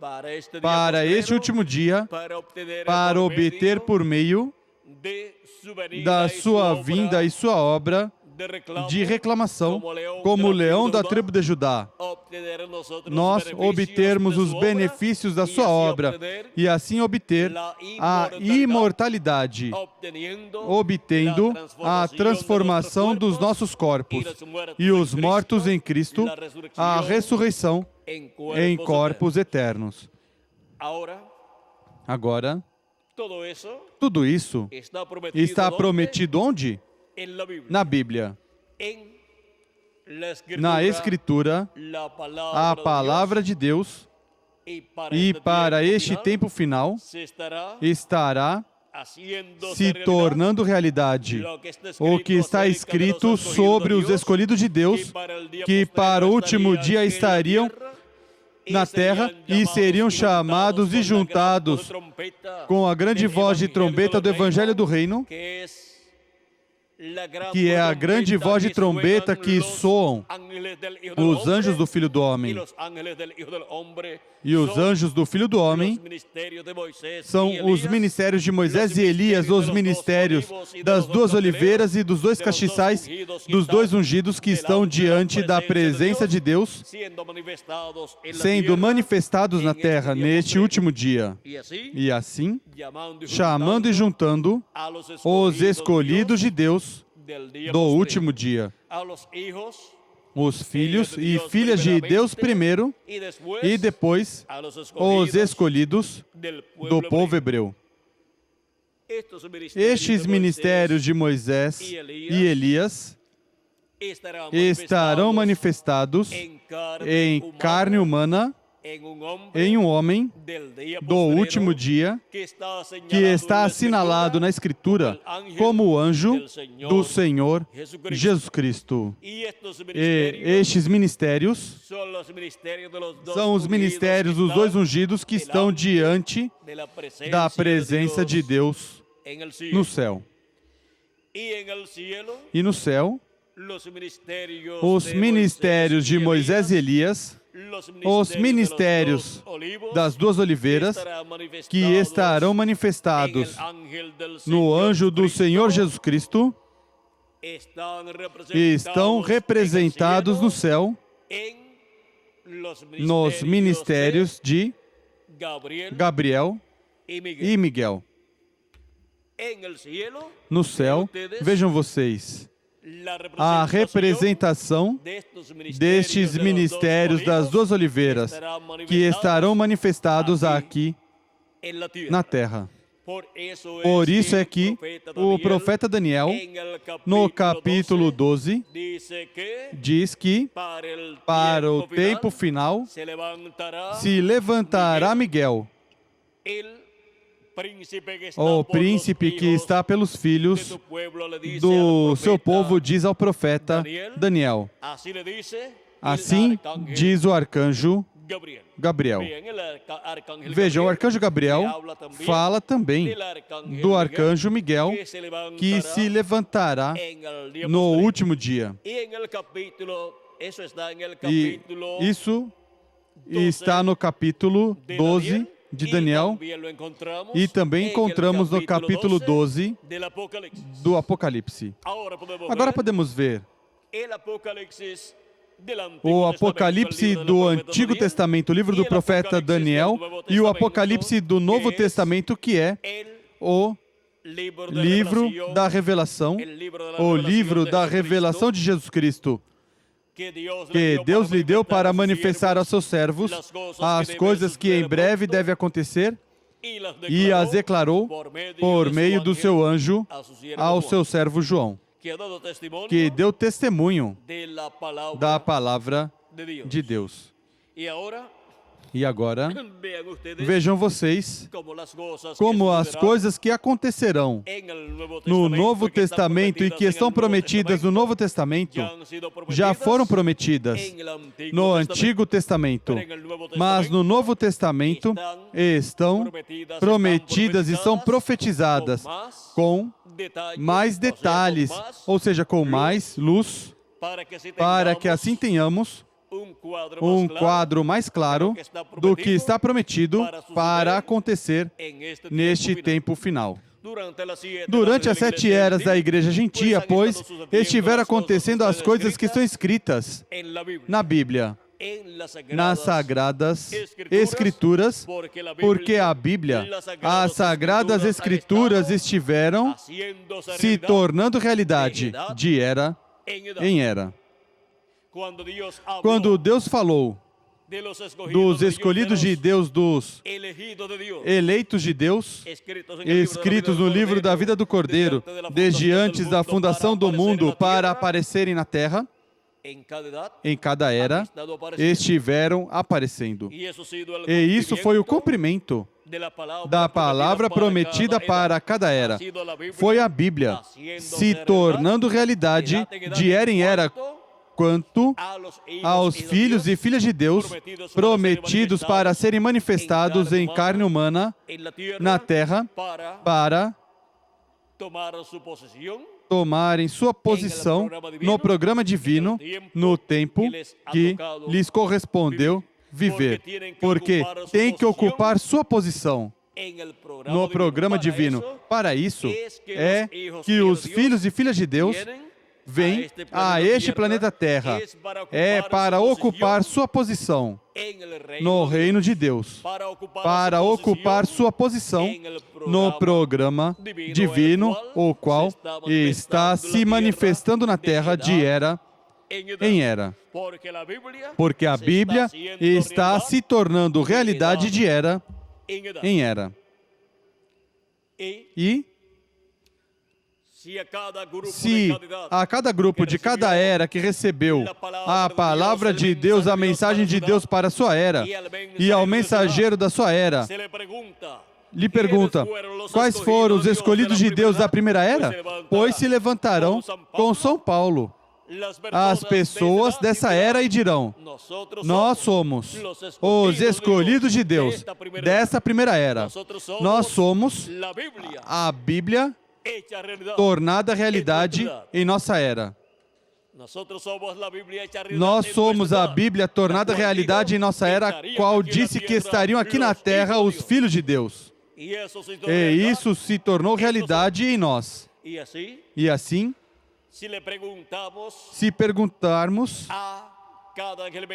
para este último dia, para obter por meio da sua vinda e sua obra de reclamação, como o leão da tribo de Judá, nós obtermos os benefícios da sua obra e assim obter a imortalidade, obtendo a transformação dos nossos corpos e os mortos em Cristo, a ressurreição em corpos eternos. Agora, tudo isso está prometido onde? Na Bíblia. Na Escritura, a palavra de Deus, e para este tempo final, estará se tornando realidade o que está escrito sobre os escolhidos de Deus, que para o último dia estariam na terra e seriam chamados e juntados com a grande voz de trombeta do Evangelho do Reino, que é a grande voz de trombeta que soam os anjos do Filho do Homem. E os anjos do Filho do Homem são os ministérios de Moisés e Elias, os ministérios das duas oliveiras e dos dois castiçais, dos dois ungidos que estão diante da presença de Deus, sendo manifestados na terra neste último dia. E assim, chamando e juntando os escolhidos de Deus do último dia, os filhos e filhas de Deus primeiro e depois os escolhidos do povo hebreu. Estes ministérios de Moisés e Elias estarão manifestados em carne humana em um homem do último dia, que está assinalado na Escritura como o anjo do Senhor Jesus Cristo. E estes ministérios são os ministérios dos dois ungidos que estão diante da presença de Deus no céu. E no céu, os ministérios de Moisés e Elias, os ministérios das duas oliveiras, que estarão manifestados no anjo do Senhor Jesus Cristo, estão representados no céu nos ministérios de Gabriel e Miguel. No céu, vejam vocês, a representação destes ministérios das duas oliveiras que estarão manifestados aqui na terra. Por isso é que o profeta Daniel, no capítulo 12, diz que para o tempo final se levantará Miguel, o príncipe que está pelos filhos do seu povo, diz ao profeta Daniel. Assim diz o arcanjo Gabriel. Vejam, o arcanjo Gabriel fala também do arcanjo Miguel, que se levantará no último dia. E isso está no capítulo 12 de Daniel, e também encontramos no capítulo 12 do Apocalipse. Agora podemos ver o Apocalipse do Antigo Testamento, o livro do profeta Daniel, e o Apocalipse do Novo Testamento, que é o livro da revelação, o livro da revelação de Jesus Cristo, que Deus lhe deu para manifestar aos seus servos as coisas que em breve devem acontecer, e as declarou por meio do seu anjo ao seu servo João. que deu testemunho da palavra de de Deus. E agora, Vejam vocês como as coisas que acontecerão no Novo Testamento e que estão prometidas no Novo Testamento já foram prometidas no Antigo Testamento, mas no Novo Testamento estão prometidas e são profetizadas com mais detalhes, ou seja, com mais luz, para que assim tenhamos um quadro mais claro do que está prometido para acontecer neste tempo final. Durante as 7 eras da Igreja Gentia, pois, estiveram acontecendo as coisas que estão escritas na Bíblia, nas Sagradas Escrituras, porque a Bíblia, as Sagradas Escrituras estiveram se tornando realidade de era em era. Quando Deus falou dos escolhidos de Deus, dos eleitos de Deus, escritos no livro da vida do Cordeiro, desde antes da fundação do mundo para aparecerem na terra, em cada era, estiveram aparecendo. E isso foi o cumprimento da palavra prometida para cada era. Foi a Bíblia se tornando realidade de era em era, quanto aos filhos e filhas de Deus prometidos para serem manifestados em carne humana na terra, para tomarem sua posição no programa divino, no tempo que lhes correspondeu viver. Porque tem que ocupar sua posição no programa divino. Para isso, é que os filhos e filhas de Deus vem a este planeta Terra, é para ocupar sua posição no reino de Deus, para ocupar sua posição no programa divino, o qual está se manifestando na Terra de era em era. Porque a Bíblia está se tornando realidade de era em era. E se a cada grupo de cada era que recebeu a palavra de Deus, a mensagem de Deus para a sua era, e ao mensageiro da sua era, lhe pergunta, quais foram os escolhidos de Deus da primeira era? Pois se levantarão com São Paulo as pessoas dessa era e dirão, nós somos os escolhidos de Deus dessa primeira era. Nós somos a Bíblia tornada realidade em nossa era. Nós somos a Bíblia tornada realidade em nossa era, qual disse que estariam aqui na terra os filhos de Deus. E isso se tornou realidade em nós. E assim, se perguntarmos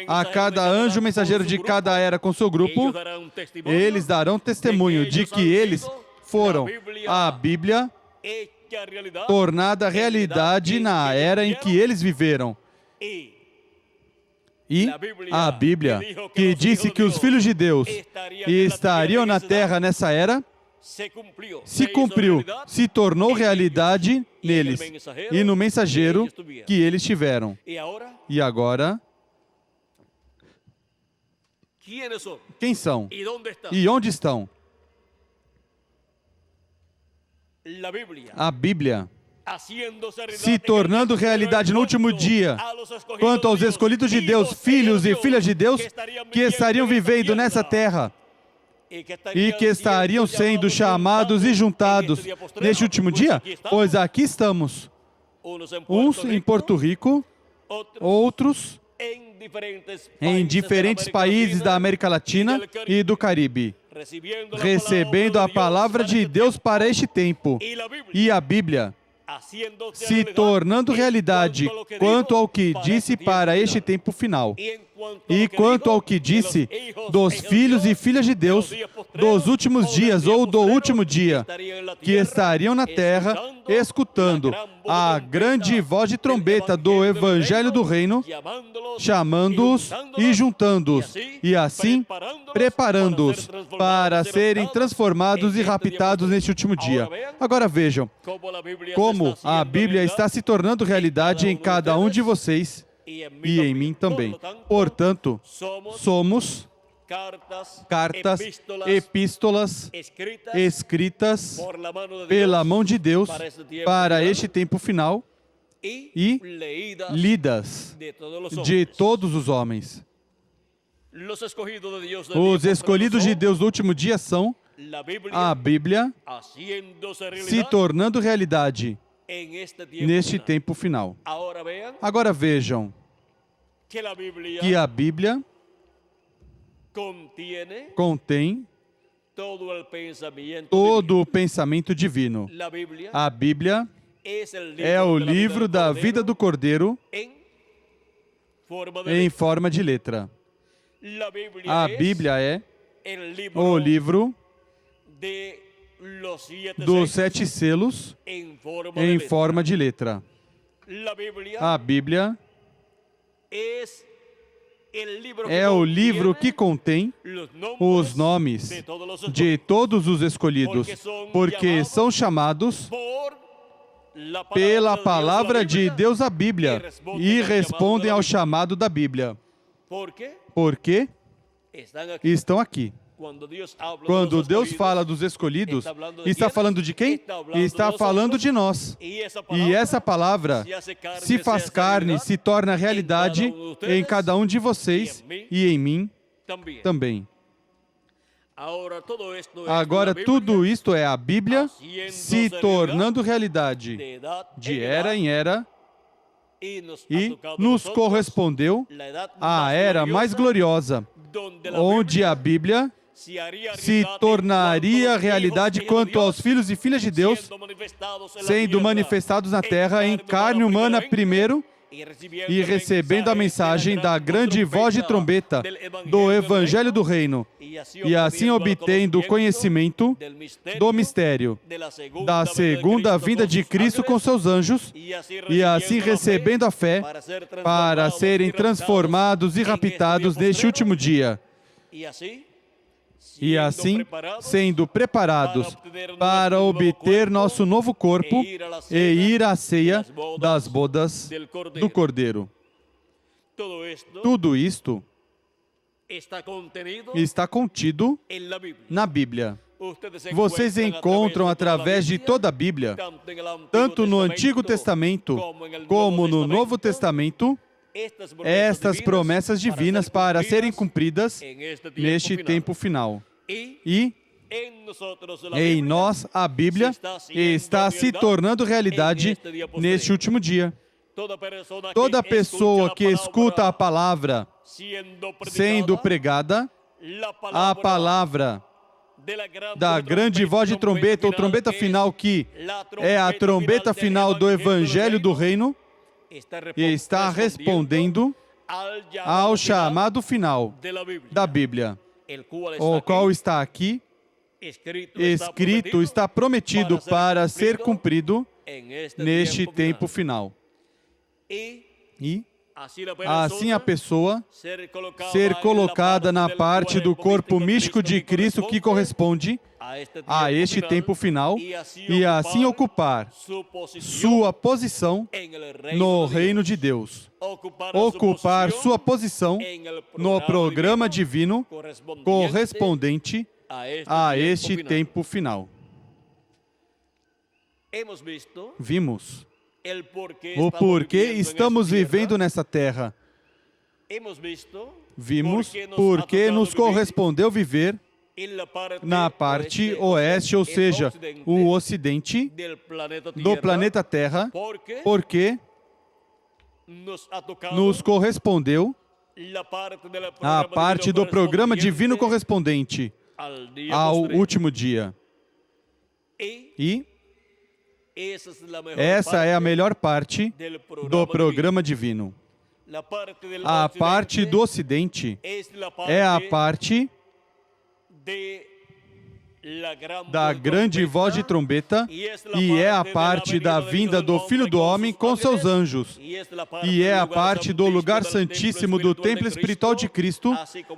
a cada anjo mensageiro de cada era com seu grupo, eles darão testemunho de que eles foram a Bíblia tornada realidade na era em que eles viveram. E a Bíblia, que disse que os filhos de Deus estariam na terra nessa era, se cumpriu, se tornou realidade neles e no mensageiro que eles tiveram. E agora, quem são? E onde estão? A Bíblia se tornando realidade no último dia, quanto aos escolhidos de Deus, filhos e filhas de Deus, que estariam vivendo nessa terra e que estariam sendo chamados e juntados neste último dia? Pois aqui estamos, uns em Porto Rico, outros em diferentes países da América Latina e do Caribe, recebendo a palavra de Deus para este tempo, e a Bíblia se tornando realidade quanto ao que disse para este tempo final, e quanto ao que disse dos filhos e filhas de Deus dos últimos dias ou do último dia, que estariam na terra escutando a grande voz de trombeta do Evangelho do Reino, chamando-os e juntando-os, e assim preparando-os para serem transformados e raptados neste último dia. Agora vejam como a Bíblia está se tornando realidade em cada um de vocês e em mim também. Portanto, somos cartas, epístolas escritas pela mão de Deus para este tempo final e lidas de todos os homens. Os escolhidos de Deus do último dia são a Bíblia se tornando realidade neste tempo final. Agora vejam que a Bíblia contém todo o pensamento divino. A Bíblia é o livro da vida do Cordeiro em forma de letra. A Bíblia é o livro dos 7 selos em forma de letra. A Bíblia é o livro que contém os nomes de todos os escolhidos, porque são chamados pela palavra de Deus, a Bíblia, e respondem ao chamado da Bíblia. Porque estão aqui. Quando Deus fala dos escolhidos, está falando de quem? Está falando de nós. E essa palavra se faz carne, se torna realidade em cada um de vocês e em mim também. Agora, tudo isto é a Bíblia se tornando realidade de era em era e nos correspondeu à era mais gloriosa, onde a Bíblia se tornaria realidade quanto aos filhos e filhas de Deus, sendo manifestados na terra em carne humana primeiro e recebendo a mensagem da grande voz de trombeta do Evangelho do Reino, e assim obtendo conhecimento do mistério da segunda vinda de Cristo com seus anjos, e assim recebendo a fé para serem transformados e raptados neste último dia. E assim, sendo preparados para obter nosso novo corpo e ir à ceia das bodas do Cordeiro. Tudo isto está contido na Bíblia. Vocês encontram através de toda a Bíblia, tanto no Antigo Testamento como no Novo Testamento, estas promessas divinas para serem cumpridas neste tempo final. E em nós, a Bíblia está se tornando realidade neste último dia. Toda pessoa que escuta a palavra sendo pregada, a palavra da grande voz de trombeta, ou trombeta final, que é a trombeta final do Evangelho do Reino, e está respondendo ao chamado final da Bíblia, o qual está aqui, escrito, está prometido para ser cumprido neste tempo final. E assim a pessoa ser colocada na parte do corpo místico de Cristo que corresponde a este tempo final e assim ocupar sua posição no reino de Deus. Ocupar sua posição no programa divino correspondente a este tempo final. Vimos o porquê estamos vivendo nessa terra. Vimos porque nos correspondeu viver na parte oeste, ou seja, o ocidente do planeta Terra, porque nos correspondeu a parte do programa divino correspondente ao último dia. E essa é a melhor parte do programa divino. A parte do ocidente é a parte da grande voz de trombeta, e é a parte da vinda do Filho do Homem com seus anjos, e é a parte do lugar santíssimo do templo espiritual de Cristo,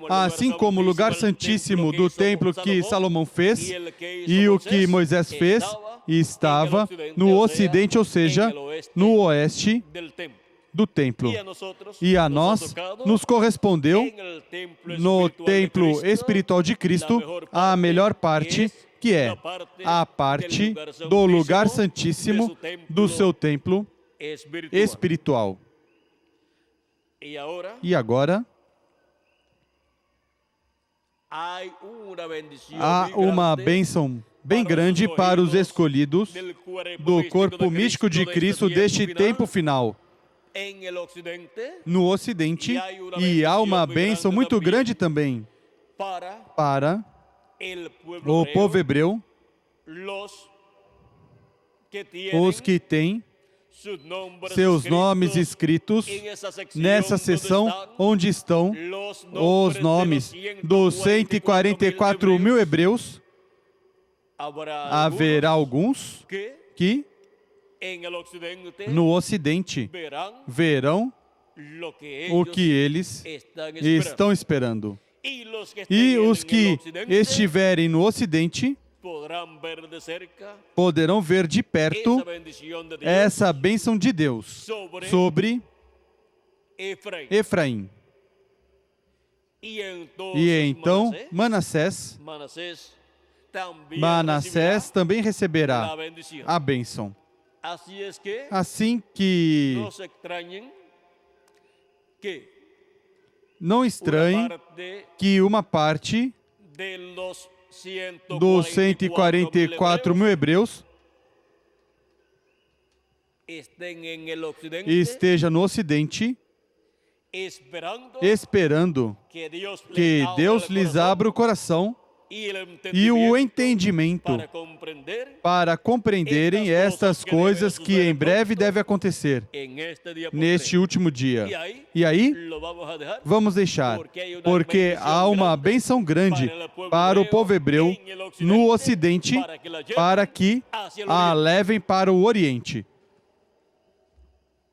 assim como o lugar santíssimo do templo que Salomão fez, e o que Moisés fez, estava no ocidente, ou seja, no oeste do templo. E a nós nos correspondeu, no templo espiritual de Cristo, a melhor parte, que é a parte do lugar santíssimo do seu templo espiritual. E agora, há uma bênção bem grande para os escolhidos do corpo místico de Cristo deste tempo final no Ocidente, e há uma bênção muito grande também para o povo hebreu, os que têm seus nomes escritos nessa seção onde estão os nomes dos 144 mil hebreus. Haverá alguns que no Ocidente verão o que eles estão esperando. E os que estiverem no Ocidente poderão ver de perto essa bênção de Deus sobre Efraim. E então Manassés também receberá a bênção. Assim que não estranhe que uma parte dos 144 mil hebreus esteja no Ocidente, esperando que Deus lhes abra o coração e o entendimento para compreenderem estas coisas que em breve devem acontecer neste último dia. E aí, vamos deixar, porque há uma bênção grande para o povo hebreu no Ocidente, para que a levem para o Oriente.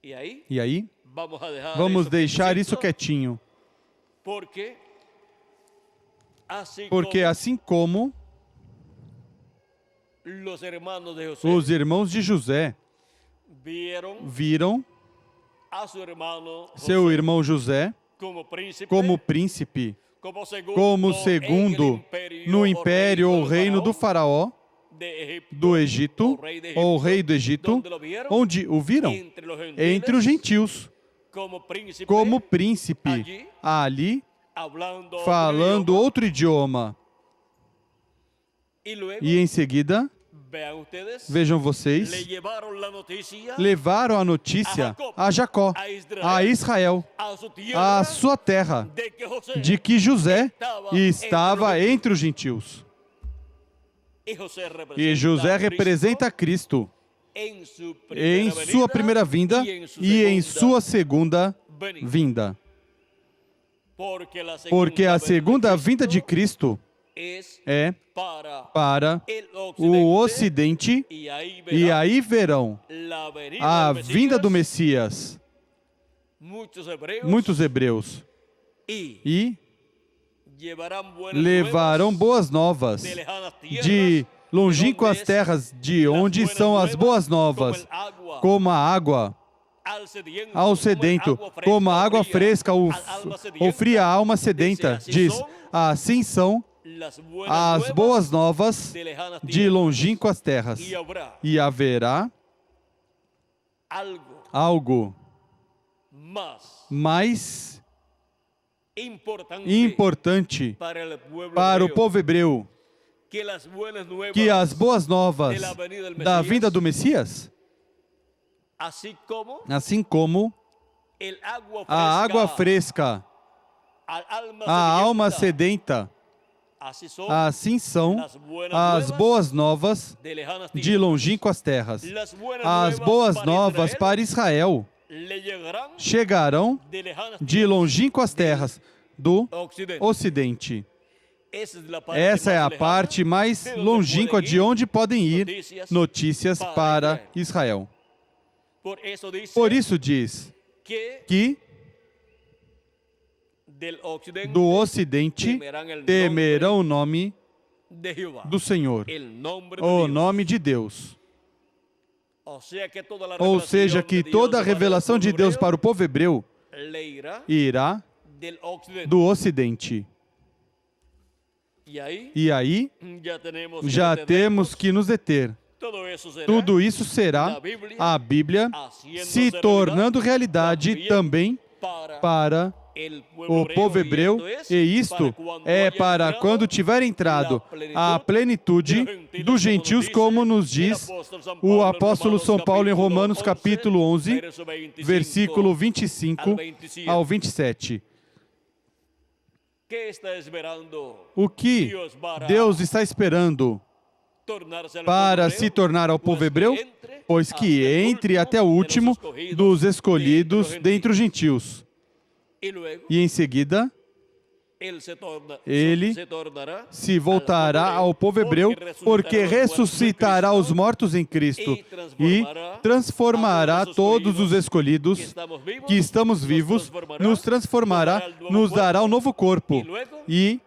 E aí, vamos deixar isso quietinho. Porque assim como os irmãos de José viram seu irmão José como príncipe, como segundo no império ou reino do faraó do Egito, ou rei do Egito, onde o viram? Entre os gentios, como príncipe, ali, falando outro idioma. E em seguida, vejam vocês, levaram a notícia a Jacó, a Israel, a sua terra, de que José estava entre os gentios. E José representa Cristo em sua primeira vinda e em sua segunda vinda. Porque a segunda vinda de Cristo é para o Ocidente, e aí verão a vinda do Messias. Muitos hebreus. E levarão boas novas de longínquas terras, de onde são as boas novas, como a água ao sedento, como a água fresca ou fria a alma sedenta. Diz, assim são as boas novas de longínquas terras. E haverá algo mais importante para o povo hebreu que as boas novas da vinda do Messias. Assim como a água fresca, a alma sedenta, assim são as boas novas de longínquas terras. As boas novas para Israel chegarão de longínquas terras do Ocidente. Essa é a parte mais longínqua de onde podem ir notícias para Israel. Por isso diz que do Ocidente temerão o nome do Senhor, o nome de Deus. Ou seja, que toda a revelação de Deus para o povo hebreu irá do Ocidente. E aí, já temos que nos deter. Tudo isso será a Bíblia se tornando realidade também para o povo hebreu, e isto é para quando tiver entrado a plenitude dos gentios, como nos diz o apóstolo São Paulo em Romanos capítulo 11, versículo 25 ao 27. O que Deus está esperando para se tornar ao povo hebreu? Pois que entre até o último dos escolhidos dentre os gentios. E em seguida, ele se voltará ao povo hebreu, porque ressuscitará os mortos em Cristo e transformará todos os escolhidos que estamos vivos, nos transformará, nos dará um novo corpo. E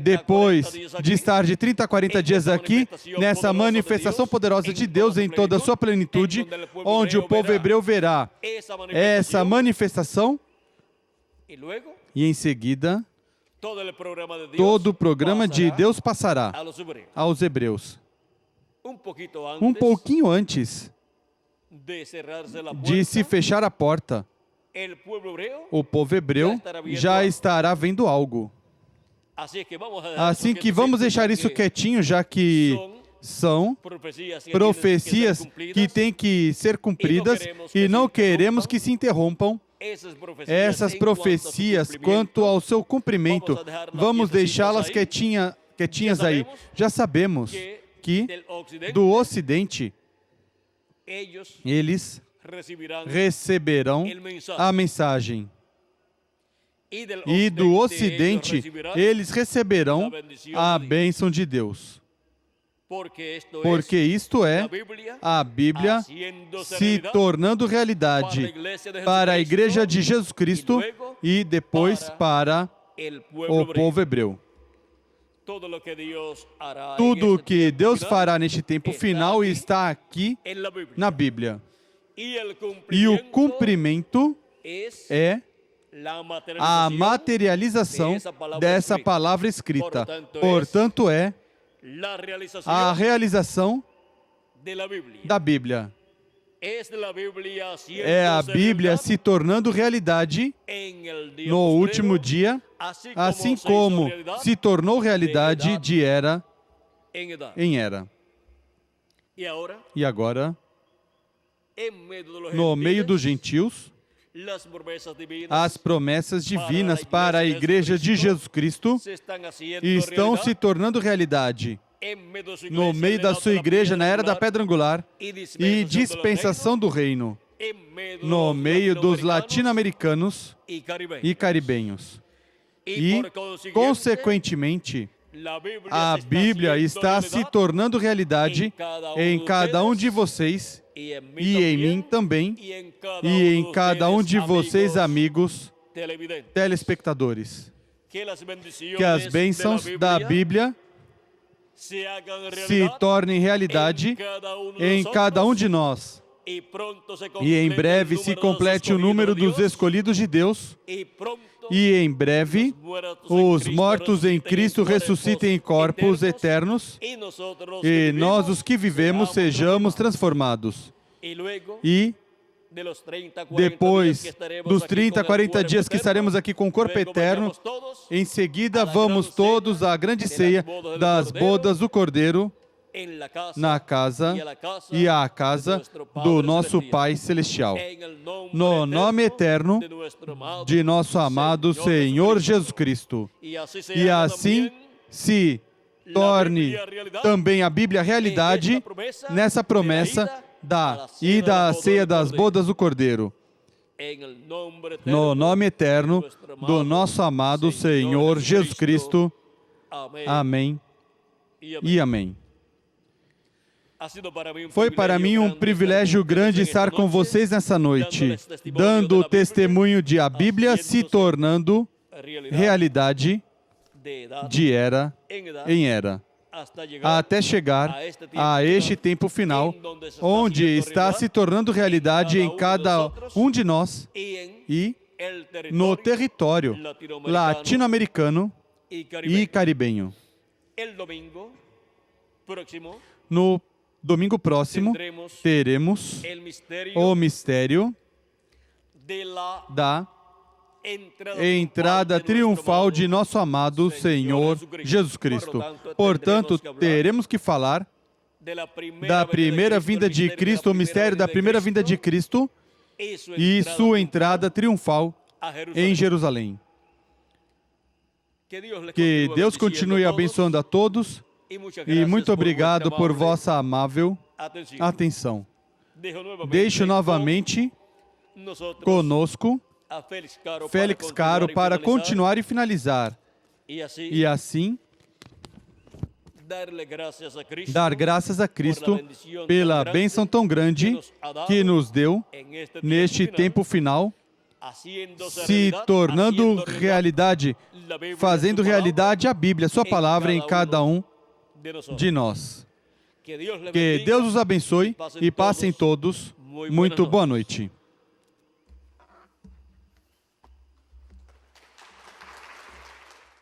depois de estar de 30 a 40 dias aqui, nessa manifestação poderosa de Deus em toda a sua plenitude, onde o povo hebreu verá essa manifestação, e em seguida, todo o programa de Deus passará aos hebreus. Um pouquinho antes de se fechar a porta, o povo hebreu já estará vendo algo. Assim que vamos deixar isso quietinho, já que são profecias que têm que ser cumpridas e não queremos que se interrompam essas profecias quanto ao seu cumprimento. Vamos deixá-las quietinhas aí. Já sabemos que do Ocidente eles receberão a mensagem. E do Ocidente, eles receberão a bênção de Deus. Porque isto é a Bíblia se tornando realidade para a Igreja de Jesus Cristo e depois para o povo hebreu. Tudo o que Deus fará neste tempo final está aqui na Bíblia. E o cumprimento é a materialização dessa palavra escrita. Portanto, é a realização da Bíblia. É a Bíblia se tornando realidade no último dia, assim como se tornou realidade de era em era. E agora, no meio dos gentios, as promessas divinas para a Igreja de Jesus Cristo estão se tornando realidade no meio da sua Igreja na era da Pedra Angular e dispensação do reino, no meio dos latino-americanos e caribenhos. E, consequentemente, a Bíblia está se tornando realidade em cada um de vocês e em mim também, e em cada um de vocês, amigos telespectadores. Que as bênçãos da Bíblia se tornem realidade em cada um de nós. E em breve se complete o número dos escolhidos de Deus. E em breve os mortos em Cristo ressuscitem em corpos eternos. E nós, os que vivemos, sejamos transformados. E depois dos 30, 40 dias que estaremos aqui com o corpo eterno, em seguida vamos todos à grande ceia das bodas do Cordeiro, na casa e à casa do nosso Pai Celestial, no nome eterno de nosso amado Senhor Jesus Cristo. E assim se torne também a Bíblia realidade nessa promessa da ceia das bodas do Cordeiro. no nome eterno do nosso amado Senhor Jesus Cristo. Amém e amém. Foi para mim um privilégio grande estar com vocês nessa noite, dando o testemunho de a Bíblia se tornando realidade de era em era, até chegar a este tempo final, onde está se tornando realidade em cada um de nós e no território latino-americano e caribenho. No domingo próximo, teremos o mistério da entrada triunfal de nosso amado Senhor Jesus Cristo. Portanto, teremos que falar da primeira vinda de Cristo, o mistério da primeira vinda de Cristo e sua entrada triunfal em Jerusalém. Que Deus continue abençoando a todos e muito obrigado por vossa amável atenção. Deixo novamente conosco Félix Caro para continuar e finalizar. E assim, dar graças a Cristo pela bênção tão grande que nos deu neste tempo final, se tornando realidade, fazendo realidade a Bíblia, sua palavra em cada um de nós. Que Deus os abençoe e passem todos muito boa noite.